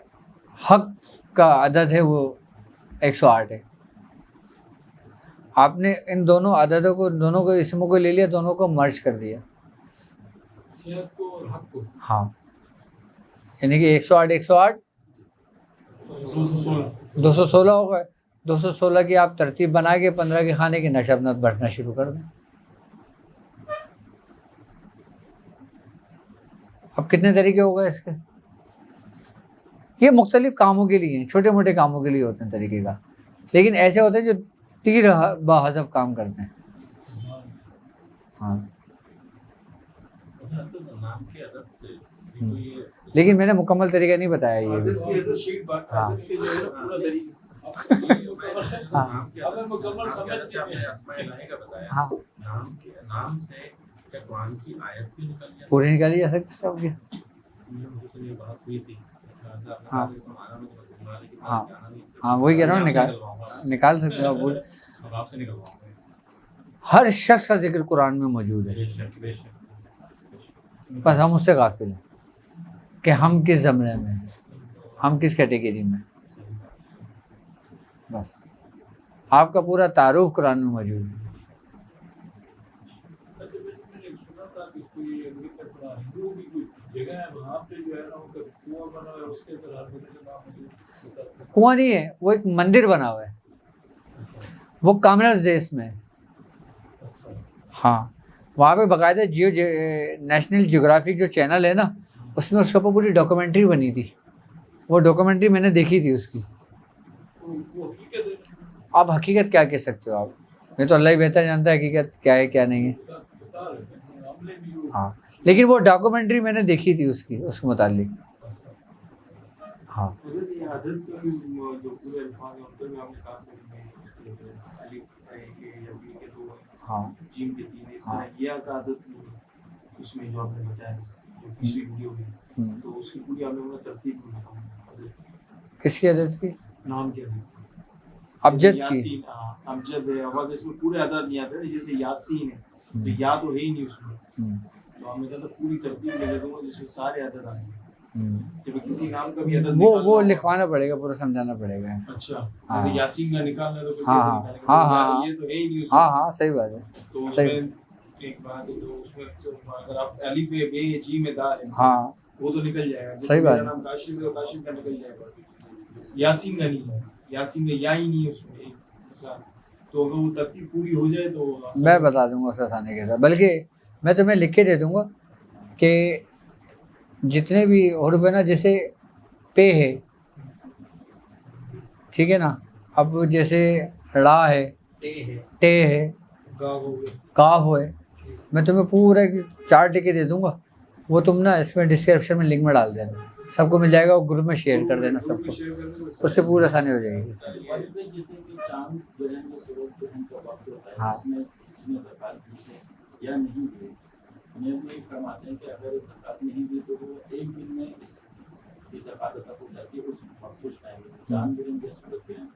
حق کا عدد ہے وہ 108 ہے. آپ نے ان دونوں عددوں کو، دونوں کو اسموں کو لے لیا، دونوں کو مرج کر دیا. ہاں یعنی کہ 108 216 ہو گئے. 216 کی آپ ترتیب بنا کے 15 کے خانے کی نشر نت بٹھنا شروع کر دیں. اب کتنے طریقے ہو گئے اس کے؟ یہ مختلف کاموں کے لیے ہیں، چھوٹے موٹے کاموں کے لیے ہوتے ہیں طریقے کا، لیکن ایسے ہوتے ہیں جو تیر بحذف کام کرتے ہیں. ہاں نام کی عدد سے لیکن میں نے مکمل طریقہ نہیں بتایا یہ بھی. عدد کی عدد شیٹ بات ہاں. عدد کے جو ہے نا پورا طریقہ. نام کے عدد سے آپ نے اسماء الہی کا بتایا. ہاں نام سے کیا قرآن کی آیت بھی نکل جاتی ہے؟ پوری نکالی جا سکتی ہے. مجھے سے یہ بات ہوئی تھی. ہاں ہاں ہاں وہی کہہ رہا ہوں، نکال سکتے ہو آپ. اب آپ سے نکلواؤں گا. ہر شخص کا ذکر قرآن میں موجود ہے، بے شک بے شک. بس ہم اس سے غافل ہیں کہ ہم کس زمرے میں ہیں، ہم کس کیٹیگری میں. بس آپ کا پورا تعارف قرآن میں موجود ہے. کنواں نہیں ہے، وہ ایک مندر بنا ہوا ہے، وہ کامرس دیش میں ہے. ہاں وہاں پہ باقاعدہ نیشنل جیوگرافک جو چینل ہے نا، اس میں اس کے اوپر پوری ڈاکومنٹری بنی تھی. وہ ڈاکومنٹری میں نے دیکھی تھی اس کی. آپ حقیقت کیا کہہ سکتے ہو آپ؟ یہ تو اللہ ہی بہتر جانتا ہے حقیقت کیا ہے کیا نہیں ہے. ہاں لیکن وہ ڈاکومنٹری میں نے دیکھی تھی اس کی، اس کے متعلق. ہاں یہ عدد کے جو پورے الفاظ ہیں ان پہ بھی ہم نے کہا کہ الف ہے یا بی کے 2 ہاں جیم کے 3، اس طرح یا کا عدد نہیں ہے اس میں جو آپ نے بتایا جو پچھلی ویڈیو میں، تو اس کی پوری آپ نے ترتیب بتاؤں کس کی عدد کی؟ نام کے عدد. ابجد کی یاسین، امجد ہے، آواز اس میں پورے عدد نہیں آتے، جیسے یاسین ہے تو یا تو ہے ہی نہیں اس میں، تو ہم نے کہا پوری ترتیب میں لگوں گا جس میں سارے عدد آئیں گے، جب کسی نام کا بھی عدد وہ لکھوانا پڑے گا، پورا سمجھانا پڑے گا. اچھا جیسے یاسین کا نکالنا تو پھر ہاں کیسے نکالیں گے؟ ہاں یہ تو ہے ہی نہیں اس میں. ہاں صحیح بات ہے. تو اس صحیح. میں ایک بات ہے، تو اس میں اگر آپ الف ہے، بے ہے، جیم ہے، دال ہے، ہاں وہ تو نکل جائے گا. جیسے صحیح بات میرا ہے. نام کاشف ہے تو کاشف کا نکل جائے گا. یاسین کا نہیں ہے، یاسین کا یا ہی نہیں ہے اس میں ایک مثال. تو اگر وہ ترتیب پوری ہو جائے تو میں بتا دوں گا اس آسانی کے ساتھ، بلکہ میں تمہیں لکھ کے دے دوں گا کہ جتنے بھی حروف ہے نا، جیسے پے ہے، ٹھیک ہے نا، اب جیسے ڑا ہے، ٹے ہے، کاف ہے، میں تمہیں پورا 4 ٹکے دے دوں گا، وہ تم نا اس میں ڈسکرپشن میں لنک میں ڈال دینا، سب کو مل جائے گا، وہ گروپ میں شیئر کر دینا سب کو، اس سے پورا آسانی ہو جائے گی. جیسے کہ چاند گرہن میں سورج گرہن کا وقت ہوتا ہے، ہاں. اس میں کسی نے زکات دی ہے یا نہیں دی، ہمیں بھی فرماتے ہیں کہ اگر زکات نہیں دی تو وہ ایک دن میں اس کی زکات ادا ہو جاتی ہے اس مخصوص ٹائم میں. چاند گرہن یا سورج گرہن،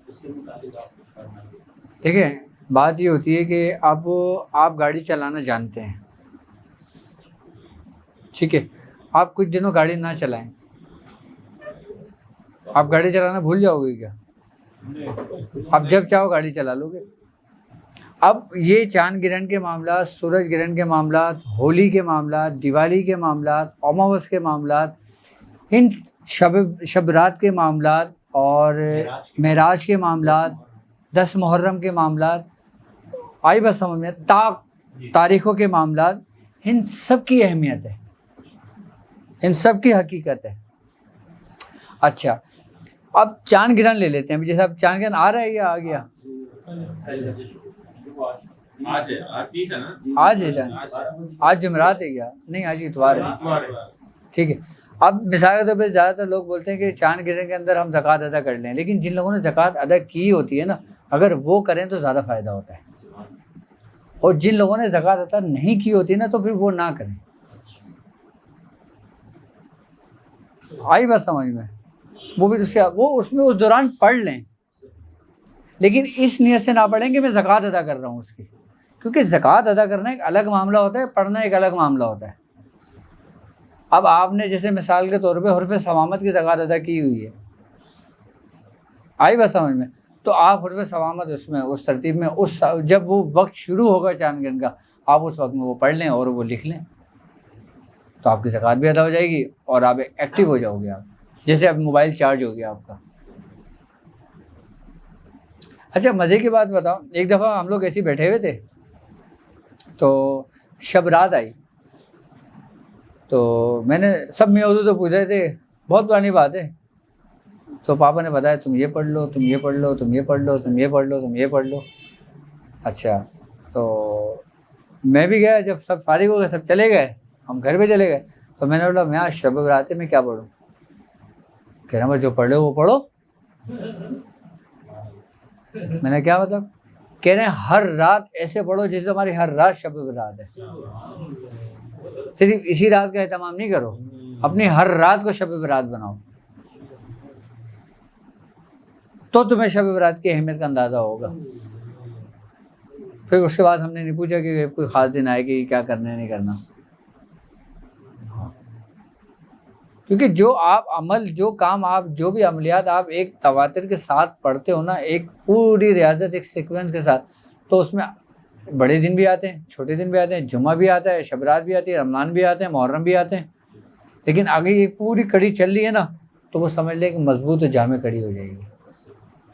اس سے متعلق آپ کچھ فرمائیں گے؟ ٹھیک ہے، بات یہ ہوتی ہے کہ اب آپ گاڑی چلانا جانتے ہیں، ٹھیک ہے، آپ کچھ دنوں گاڑی نہ چلائیں، آپ گاڑی چلانا بھول جاؤ گے کیا؟ اب جب چاہو گاڑی چلا لو گے. اب یہ چاند گرہن کے معاملات، سورج گرہن کے معاملات، ہولی کے معاملات، دیوالی کے معاملات، اماوس کے معاملات، ان شب رات کے معاملات اور معراج کے معاملات، 10 محرم کے معاملات، آئی بس سمجھ میں، تاریخوں کے معاملات، ان سب کی اہمیت ہے، ان سب کی حقیقت ہے. اچھا، اب چاند گرہن لے لیتے ہیں. جیسے اب چاند گرہن آ رہا ہے یا آ گیا؟ آج ہے چاند، آج جمعرات ہے کیا؟ نہیں، آج اتوار ہے. ٹھیک ہے، اب مثال کے طور پہ زیادہ تر لوگ بولتے ہیں کہ چاند گرہن کے اندر ہم زکوٰۃ ادا کر لیں، لیکن جن لوگوں نے زکوٰۃ ادا کی ہوتی ہے نا، اگر وہ کریں تو زیادہ فائدہ ہوتا ہے، اور جن لوگوں نے زکوٰۃ ادا نہیں کی ہوتی نا تو پھر وہ نہ کریں. آئی بات سمجھ میں؟ وہ بھی وہ اس میں اس دوران پڑھ لیں، لیکن اس نیت سے نہ پڑھیں کہ میں زکوٰۃ ادا کر رہا ہوں اس کی، کیونکہ زکوٰۃ ادا کرنا ایک الگ معاملہ ہوتا ہے، پڑھنا ایک الگ معاملہ ہوتا ہے. اب آپ نے جیسے مثال کے طور پہ حرف ثوامت کی زکوٰۃ ادا کی ہوئی ہے، آئی بات سمجھ میں، تو آپ حرف ثوامت اس میں اس ترتیب میں اس جب وہ وقت شروع ہوگا چاند گرہن کا، آپ اس وقت میں وہ پڑھ لیں اور وہ لکھ لیں، تو آپ کی زکوٰۃ بھی ادا ہو جائے گی اور آپ ایکٹیو ہو جاؤ گے. آپ جیسے اب موبائل چارج ہو گیا آپ کا. اچھا، مزے کی بات بتاؤ، ایک دفعہ ہم لوگ ایسے بیٹھے ہوئے تھے تو شب رات آئی، تو میں نے سب میں اردو سے پوچھ رہے تھے، بہت پرانی بات ہے، تو پاپا نے بتایا تم یہ پڑھ لو، تم یہ پڑھ لو، تم یہ پڑھ لو، تم یہ پڑھ لو، تم یہ پڑھ لو. اچھا، تو میں بھی گیا، جب سب فارغ ہو گئے، سب چلے گئے، ہم گھر پہ چلے گئے، تو میں نے بولا میں آج شب برات ہے، میں کیا پڑھوں؟ کہہ رہا میں جو پڑھ لو وہ پڑھو. میں نے کیا مطلب؟ کہہ رہے ہیں ہر رات ایسے پڑھو جیسے ہماری ہر رات شب برات ہے. صرف اسی رات کا اہتمام نہیں کرو، اپنی ہر رات کو شب برات بناؤ، تو تمہیں شب برات کی اہمیت کا اندازہ ہوگا. پھر اس کے بعد ہم نے نہیں پوچھا کہ کوئی خاص دن آئے کہ کیا کرنا ہے نہیں کرنا، کیونکہ جو آپ عمل، جو کام آپ، جو بھی عملیات آپ ایک تواتر کے ساتھ پڑھتے ہو نا، ایک پوری ریاضت، ایک سیکوینس کے ساتھ، تو اس میں بڑے دن بھی آتے ہیں، چھوٹے دن بھی آتے ہیں، جمعہ بھی آتا ہے، شب رات بھی آتی ہے، رمضان بھی آتے ہیں، محرم بھی آتے ہیں، لیکن آگے یہ پوری کڑی چل رہی ہے نا، تو وہ سمجھ لیں کہ مضبوط و جامع کڑی ہو جائے گی.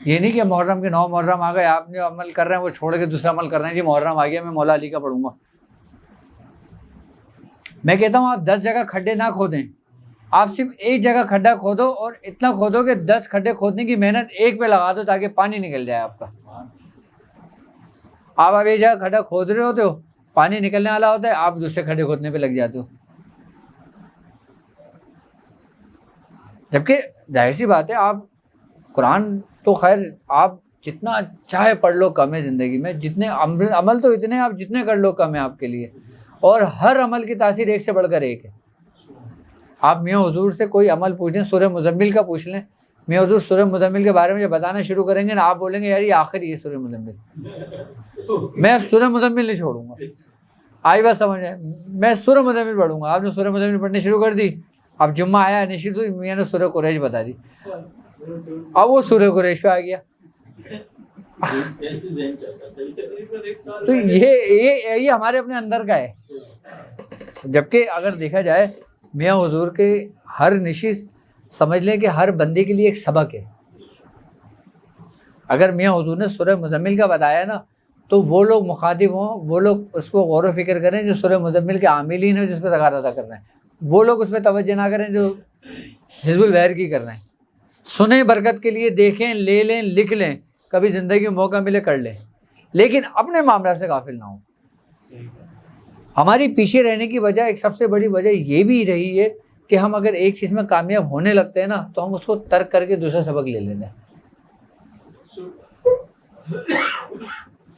یہ نہیں کہ محرم کے 9 محرم آ گئے، آپ جو عمل کر رہے ہیں وہ چھوڑ کے دوسرا عمل کر رہے ہیں، جی محرم آ گیا میں مولا علی کا پڑھوں گا. میں کہتا ہوں آپ 10 جگہ کھڈے نہ کھودیں، آپ صرف ایک جگہ کھڈا کھودو، اور اتنا کھودو کہ 10 کھڈے کھودنے کی محنت ایک پہ لگا دو تاکہ پانی نکل جائے آپ کا. آپ ایک جگہ کھڈا کھود رہے ہوتے ہو، پانی نکلنے والا ہوتا ہے، آپ دوسرے کھڈے کھودنے پہ لگ جاتے ہو. جبکہ ظاہر سی بات ہے، آپ قرآن تو خیر آپ جتنا چاہے پڑھ لو کم ہے زندگی میں، جتنے عمل تو اتنے آپ جتنے کر لو کم ہے آپ کے لیے، اور ہر عمل کی تاثیر ایک سے بڑھ کر ایک ہے. آپ میاں حضور سے کوئی عمل پوچھیں، سورہ مزمل کا پوچھ لیں، میں حضور سورہ مزمل کے بارے میں جب بتانا شروع کریں گے نا آپ بولیں گے یار یہ آخری ہے سورہ مزمل، میں اب سورہ مزمل نہیں چھوڑوں گا. آئی بات سمجھ ہے، میں سورہ مزمل پڑھوں گا. آپ نے سورہ مزمل پڑھنی شروع کر دی، اب جمعہ آیا نشید ہوئی، میں نے سورہ قریش بتا دی، اب وہ سورہ قریش پہ آ گیا. ایسی ذہن چلتا صحیح تقریباً ایک سال تو یہ ہمارے اپنے اندر کا ہے. جبکہ اگر دیکھا جائے میاں حضور کے ہر نشست سمجھ لیں کہ ہر بندے کے لیے ایک سبق ہے. اگر میاں حضور نے سورہ مزمل کا بتایا نا تو وہ لوگ مخاطب ہوں، وہ لوگ اس کو غور و فکر کریں جو سورہ مزمل کے عاملین ہیں جس پہ زکوٰۃ ادا کر رہے ہیں، وہ لوگ اس پہ توجہ نہ کریں جو حزب البحر کی کر رہے ہیں. سنیں برکت کے لیے، دیکھیں، لے لیں، لکھ لیں، کبھی زندگی میں موقع ملے کر لیں، لیکن اپنے معاملات سے غافل نہ ہوں. ہماری پیچھے رہنے کی وجہ ایک سب سے بڑی وجہ یہ بھی رہی ہے کہ ہم اگر ایک چیز میں کامیاب ہونے لگتے ہیں نا تو ہم اس کو ترک کر کے دوسرا سبق لے لیتے ہیں.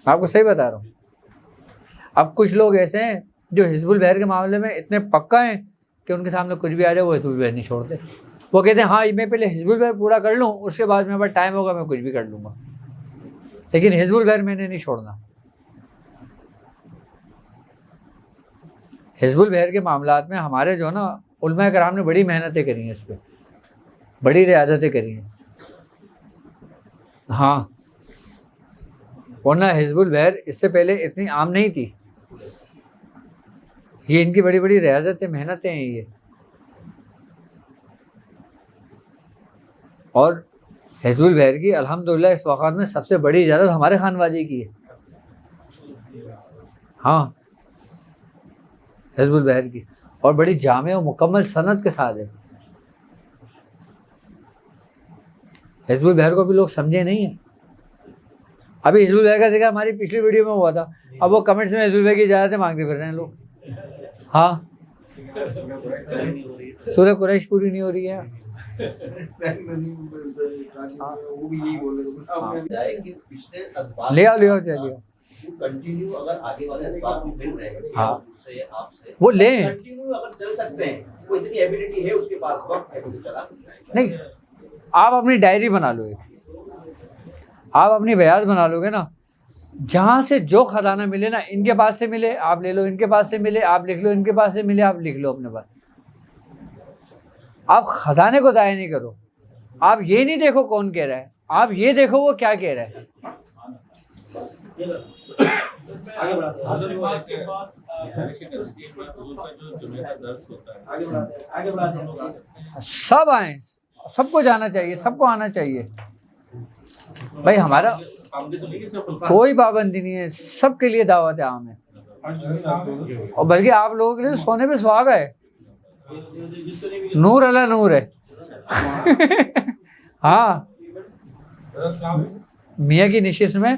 آپ کو صحیح بتا رہا ہوں. اب کچھ لوگ ایسے ہیں جو حزب البحر کے معاملے میں اتنے پکا ہیں کہ ان کے سامنے کچھ بھی آ جائے وہ حزب البحر نہیں چھوڑتے. وہ کہتے ہیں ہاں میں پہلے حزب البحر پورا کر لوں، اس کے بعد میرے پاس ٹائم ہوگا میں کچھ بھی کر لوں گا، لیکن حزب البحر میں نے نہیں چھوڑنا. حزب البحر کے معاملات میں ہمارے جو نا علماء کرام نے بڑی محنتیں کری ہیں، اس پہ بڑی ریاضتیں کری ہیں. ہاں ورنہ حزب البحر اس سے پہلے اتنی عام نہیں تھی. یہ ان کی بڑی بڑی ریاضتیں محنتیں ہیں یہ. اور حزب البحر کی الحمدللہ اس وقت میں سب سے بڑی اجازت ہمارے خانوادی کی ہے. ہاں حزب البحر کی، اور بڑی جامع و مکمل سند کے ساتھ ہے. حزب البحر کو بھی لوگ سمجھے نہیں ہیں. ابھی حزب البحر کا ذکر ہماری پچھلی ویڈیو میں ہوا تھا، اب وہ کمنٹس میں حزب البحر کی اجازتیں مانگتے پھر رہے ہیں لوگ. ہاں سورہ قریش پوری نہیں ہو رہی ہے. لے آؤ چلیے کنٹینیو اگر آگے والے اسباب بھی مل رہے ہیں ہاں سے آپ سے وہ لیں. کنٹینیو اگر چل سکتے ہیں، وہ اتنی ایبیلٹی ہے اس کے پاس، وقت ہے، تو چلا سکتا ہے. نہیں آپ اپنی ڈائری بنا لو، آپ اپنی بیاض بنا لو گے نا، جہاں سے جو خزانہ ملے نا، ان کے پاس سے ملے آپ لے لو، ان کے پاس سے ملے آپ لکھ لو، ان کے پاس سے ملے آپ لکھ لو اپنے پاس. آپ خزانے کو ضائع نہیں کرو. آپ یہ نہیں دیکھو کون کہہ رہا ہے، آپ یہ دیکھو وہ کیا کہہ رہا ہے. سب آئیں، سب کو جانا چاہیے، سب کو آنا چاہیے. بھائی ہمارا کوئی پابندی نہیں ہے، سب کے لیے دعوت عام ہے، اور بلکہ آپ لوگوں کے لیے سونے پہ سہاگا ہے، نور اللہ نور ہے. ہاں میاں کی نشست میں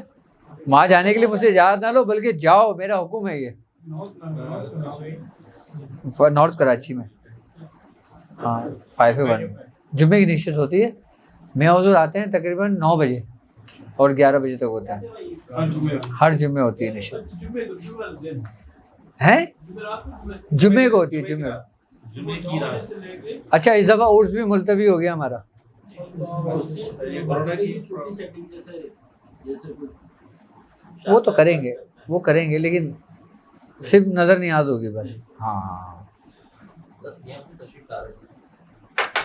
وہاں جانے کے لیے مجھ سے اجازت نہ لو، بلکہ جاؤ، میرا حکم ہے یہ. نارتھ کراچی میں ہاں 5A1 جمعے کی نشست ہوتی ہے. میاں حضور آتے ہیں تقریباً 9 بجے اور 11 بجے تک ہوتا ہے. ہر جمعے ہوتی ہے نشست. ہیں جمعے کو ہوتی ہے، جمعے کو. اچھا اس دفعہ عرس بھی ملتوی ہو گیا ہمارا. وہ تو کریں گے، وہ کریں گے، لیکن صرف نظر نیاز ہوگی بس. ہاں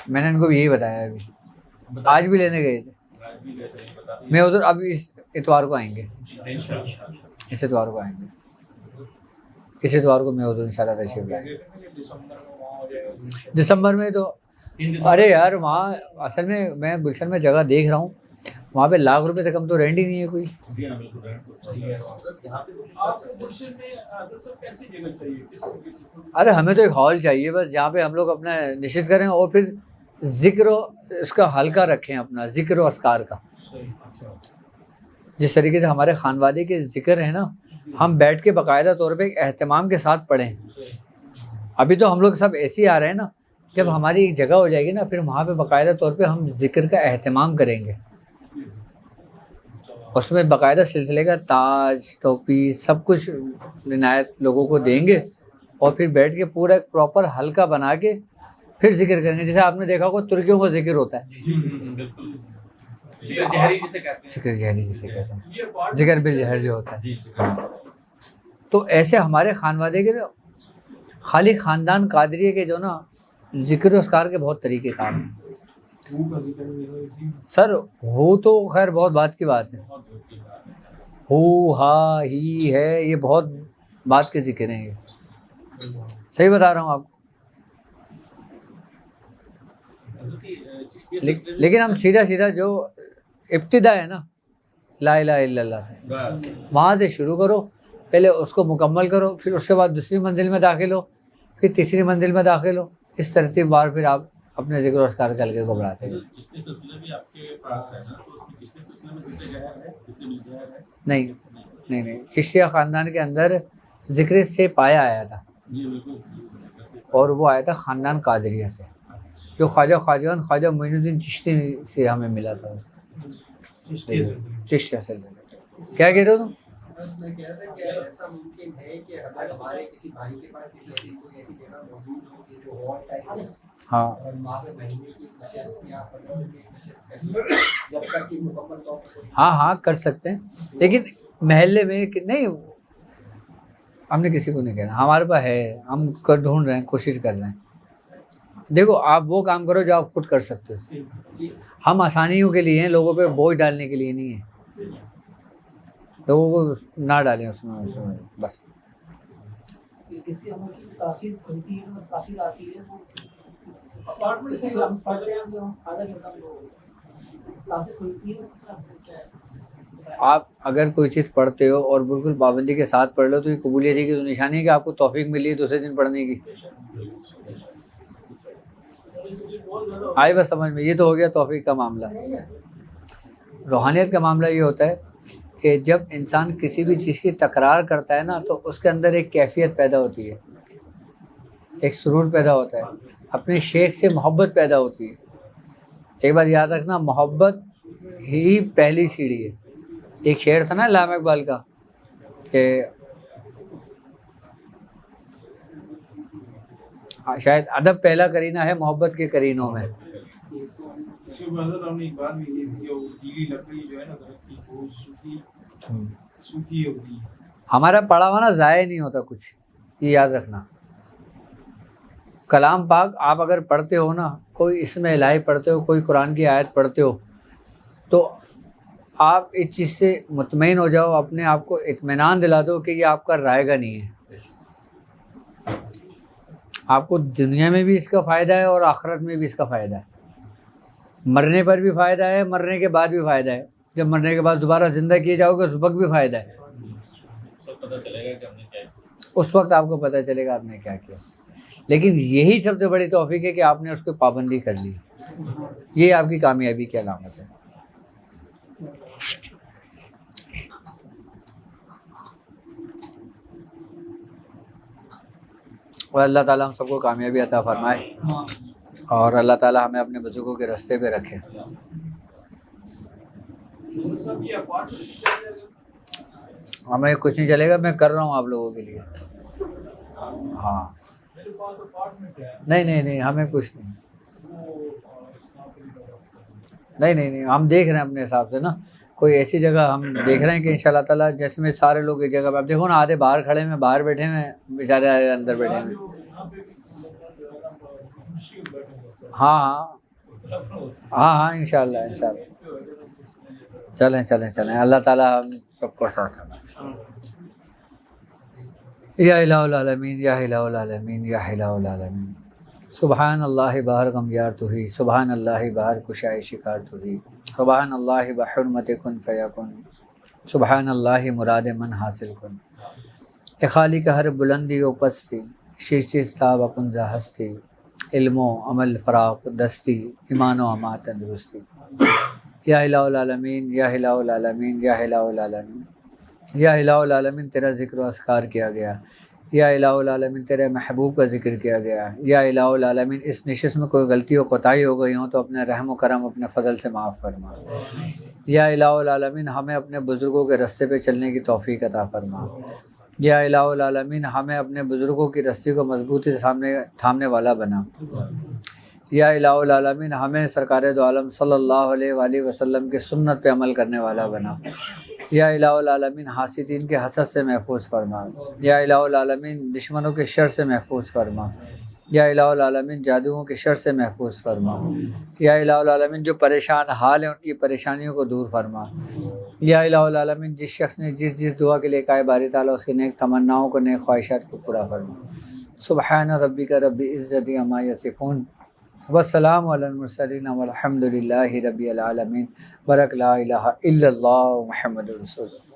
میں نے ان کو بھی یہی بتایا، ابھی آج بھی لینے گئے تھے. میں ادھر اب اس اتوار کو آئیں گے، اس اتوار کو آئیں گے، اس اتوار کو میں ادھر انشاءاللہ تشریف لائیں گے. دسمبر میں تو ارے یار وہاں اصل میں گلشن میں جگہ دیکھ رہا ہوں، وہاں پہ لاکھ روپے سے کم تو رینٹ ہی نہیں ہے کوئی. ارے ہمیں تو ایک ہال چاہیے بس، جہاں پہ ہم لوگ اپنا نشست کریں اور پھر ذکر و اس کا حلقہ رکھیں، اپنا ذکر و اذکار کا. جس طریقے سے ہمارے خانوادے کے ذکر ہیں نا، ہم بیٹھ کے باقاعدہ طور پہ ایک اہتمام کے ساتھ پڑھیں. ابھی تو ہم لوگ سب ایسے ہی آ رہے ہیں نا، جب ہماری ایک جگہ ہو جائے گی نا پھر وہاں پہ باقاعدہ طور پہ ہم ذکر کا اہتمام کریں گے. اس میں باقاعدہ سلسلے کا تاج ٹوپی سب کچھ عنایت لوگوں کو دیں گے، اور پھر بیٹھ کے پورا ایک پراپر حلقہ بنا کے پھر ذکر کریں گے. جیسے آپ نے دیکھا ہوگا ترکیوں کا ذکر ہوتا ہے, بالکل ذکر جہری جسے کہتے ہیں. ذکر جہری جسے کہتے ہیں, ذکر بالجہر جو ہوتا ہے. جی تو ایسے ہمارے خانوادے کے خالی خاندان قادریہ کے جو نا ذکر و اذکار کے بہت طریقے کار ہیں. وہ کا ذکر بھی ہے اسی میں. سر ہو تو خیر بہت بات کی بات ہے, ہو ہا ہی ہے, یہ بہت بات کے ذکر ہیں. یہ صحیح بتا رہا ہوں آپ کو. لیکن ہم سیدھا جو ابتدا ہے نا لا الہ الا اللہ سے, وہاں سے شروع کرو, پہلے اس کو مکمل کرو, پھر اس کے بعد دوسری منزل میں داخل ہو, پھر تیسری منزل میں داخل ہو, اس ترتیب وار پھر آپ اپنے ذکر و اذکار کے حلقے کو بڑھاتے ہیں. چشتی سلسلہ بھی آپ کے پاس ہے نا, تو اس میں چشتی سلسلہ میں ذکر جہر ہے, ذکر بالجہر ہے؟ نہیں, چشتیہ خاندان کے اندر ذکر سے پایا آیا تھا, جی بالکل. اور وہ آیا تھا خاندان قادریہ سے, جو خواجہ معین الدین چشتی سے ہمیں ملا تھا. اس کا چشتی سلسلہ. چشتیہ سے کیا کہہ رہے ہو تم؟ میں کہہ رہا تھا کہ ایسا ممکن ہے کہ اگر ہمارے کسی بھائی کے پاس کسی کوئی ایسی جگہ موجود ہو کہ جو ہال ٹائپ ہے, ہاں, اور وہاں پہ مہینے کی نشست یا 15 دن کی نشست کرنی, جب تک کہ مکمل طور پر ہاں کر سکتے ہیں, لیکن محلے میں نہیں, ہم نے کسی کو نہیں کہنا, ہمارے پاس ہے, ہم ڈھونڈ رہے ہیں, کوشش کر رہے ہیں. دیکھو آپ وہ کام کرو جو آپ خود کر سکتے ہو. ہم آسانیوں کے لیے ہیں, لوگوں پہ بوجھ ڈالنے کے لیے نہیں ہے. لوگوں کو نہ ڈالیں اس میں بس. کسی عمل کی تاثیر کھلتی ہے, تاثیر آتی ہے, اپارٹمنٹ سے ہم پڑھتے ہیں, جو آدھا گھنٹہ تاثیر کھلتی ہے, اس کا کیا ہے؟ آپ اگر کوئی چیز پڑھتے ہو اور بالکل پابندی کے ساتھ پڑھ لو تو یہ قبولیت کی تو نشانی ہے کہ آپ کو توفیق ملی ہے دوسرے دن پڑھنے کی. آئی بس سمجھ میں, یہ تو ہو گیا توفیق کا معاملہ. روحانیت کا معاملہ یہ ہوتا ہے کہ جب انسان کسی بھی چیز کی تکرار کرتا ہے نا, تو اس کے اندر ایک کیفیت پیدا ہوتی ہے, ایک سرور پیدا ہوتا ہے, اپنے شیخ سے محبت پیدا ہوتی ہے. ایک بات یاد رکھنا, محبت ہی پہلی سیڑھی ہے. ایک شعر تھا نا علامہ اقبال کا کہ شاید ادب پہلا کرینہ ہے محبت کے کرینوں میں. اس کے بعد ہم نے ایک بات بھی یہ تھی کہ وہ گیلی لکڑی جو ہے نا درخت کی, وہ سوکھی ہوتی ہے. ہمارا پڑھا ہوا نا ضائع نہیں ہوتا کچھ, یہ یاد رکھنا. کلام پاک آپ اگر پڑھتے ہو نا, کوئی اسم الہی پڑھتے ہو, کوئی قرآن کی آیت پڑھتے ہو, تو آپ اس چیز سے مطمئن ہو جاؤ, اپنے آپ کو اطمینان دلا دو کہ یہ آپ کا رائے گا نہیں ہے. آپ کو دنیا میں بھی اس کا فائدہ ہے اور آخرت میں بھی اس کا فائدہ ہے. مرنے پر بھی فائدہ ہے, مرنے کے بعد بھی فائدہ ہے. جب مرنے کے بعد دوبارہ زندہ کیے جاؤ گے اس وقت بھی فائدہ ہے. اس وقت آپ کو پتہ چلے گا آپ نے کیا کیا. لیکن یہی سب سے بڑی توفیق ہے کہ آپ نے اس کی پابندی کر لی. یہ آپ کی کامیابی کی علامت ہے. اور اللہ تعالیٰ ہم سب کو کامیابی عطا فرمائے, اور اللہ تعالیٰ ہمیں اپنے بزرگوں کے راستے پہ رکھے. ہمیں کچھ نہیں چلے گا, میں کر رہا ہوں آپ لوگوں کے لیے. ہاں نہیں ہمیں کچھ نہیں, ہم دیکھ رہے ہیں اپنے حساب سے نا, کوئی ایسی جگہ ہم دیکھ رہے ہیں کہ انشاء اللہ تعالیٰ جس میں سارے لوگ ایک جگہ پہ, آپ دیکھو نا آدھے باہر کھڑے ہیں, باہر بیٹھے ہوئے, بیچارے اندر بیٹھے ہوئے. ہاں انشاءاللہ چلیں اللہ تعالیٰ ہم سب کو ساتھ رکھے. یا الہ العالمین, یا الہ العالمین, یا الہ العالمین. سبحان اللہ بہر غمگیار تو ہی, سبحان اللہ بہر کشائے شکار تو ہی, سبحان اللہ بحرمت کن فیکن, سبحان اللہ مراد من حاصل کن. اے خالق ہر بلندی و پستی, شیش تاب اپن ذا ہستی, علم و عمل فراق دستی, ایمان و اما تندرستی. یا الہ العالمین, یا الہ العالمین, یا الہ العالمین, یا الہ العالمین. تیرا ذکر و اذکار کیا گیا, یا الہ العالمین تیرے محبوب کا ذکر کیا گیا. یا الہ العالمین اس نشست میں کوئی غلطی و کوتاہی ہو گئی ہوں تو اپنے رحم و کرم اپنے فضل سے معاف فرما. یا الہ العالمین ہمیں اپنے بزرگوں کے راستے پہ چلنے کی توفیق عطا فرما. یا الہ العالمین ہمیں اپنے بزرگوں کی رسی کو مضبوطی سے تھامنے والا بنا۔ یا الہ العالمین ہمیں سرکار دو عالم صلی اللہ علیہ وآلہ وسلم کی سنت پہ عمل کرنے والا بنا۔ یا الہ العالمین حاسدین کے حسد سے محفوظ فرما۔ یا الہ العالمین دشمنوں کے شر سے محفوظ فرما۔ یا الہ العالمین جادوؤں کے شر سے محفوظ فرما۔ یا الہ العالمین جو پریشان حال ہیں ان کی پریشانیوں کو دور فرما۔ یا الہ العالمین جس شخص نے جس دعا کے لیے کہا ہے باری تعالیٰ اس کے نیک تمناؤں کو نیک خواہشات کو پورا فرما۔ سبحان ربک رب العزت عما یصفون والسلام علی المرسلین والحمد للہ رب العالمین۔ برک لا الہ الا اللہ محمد رسول اللہ۔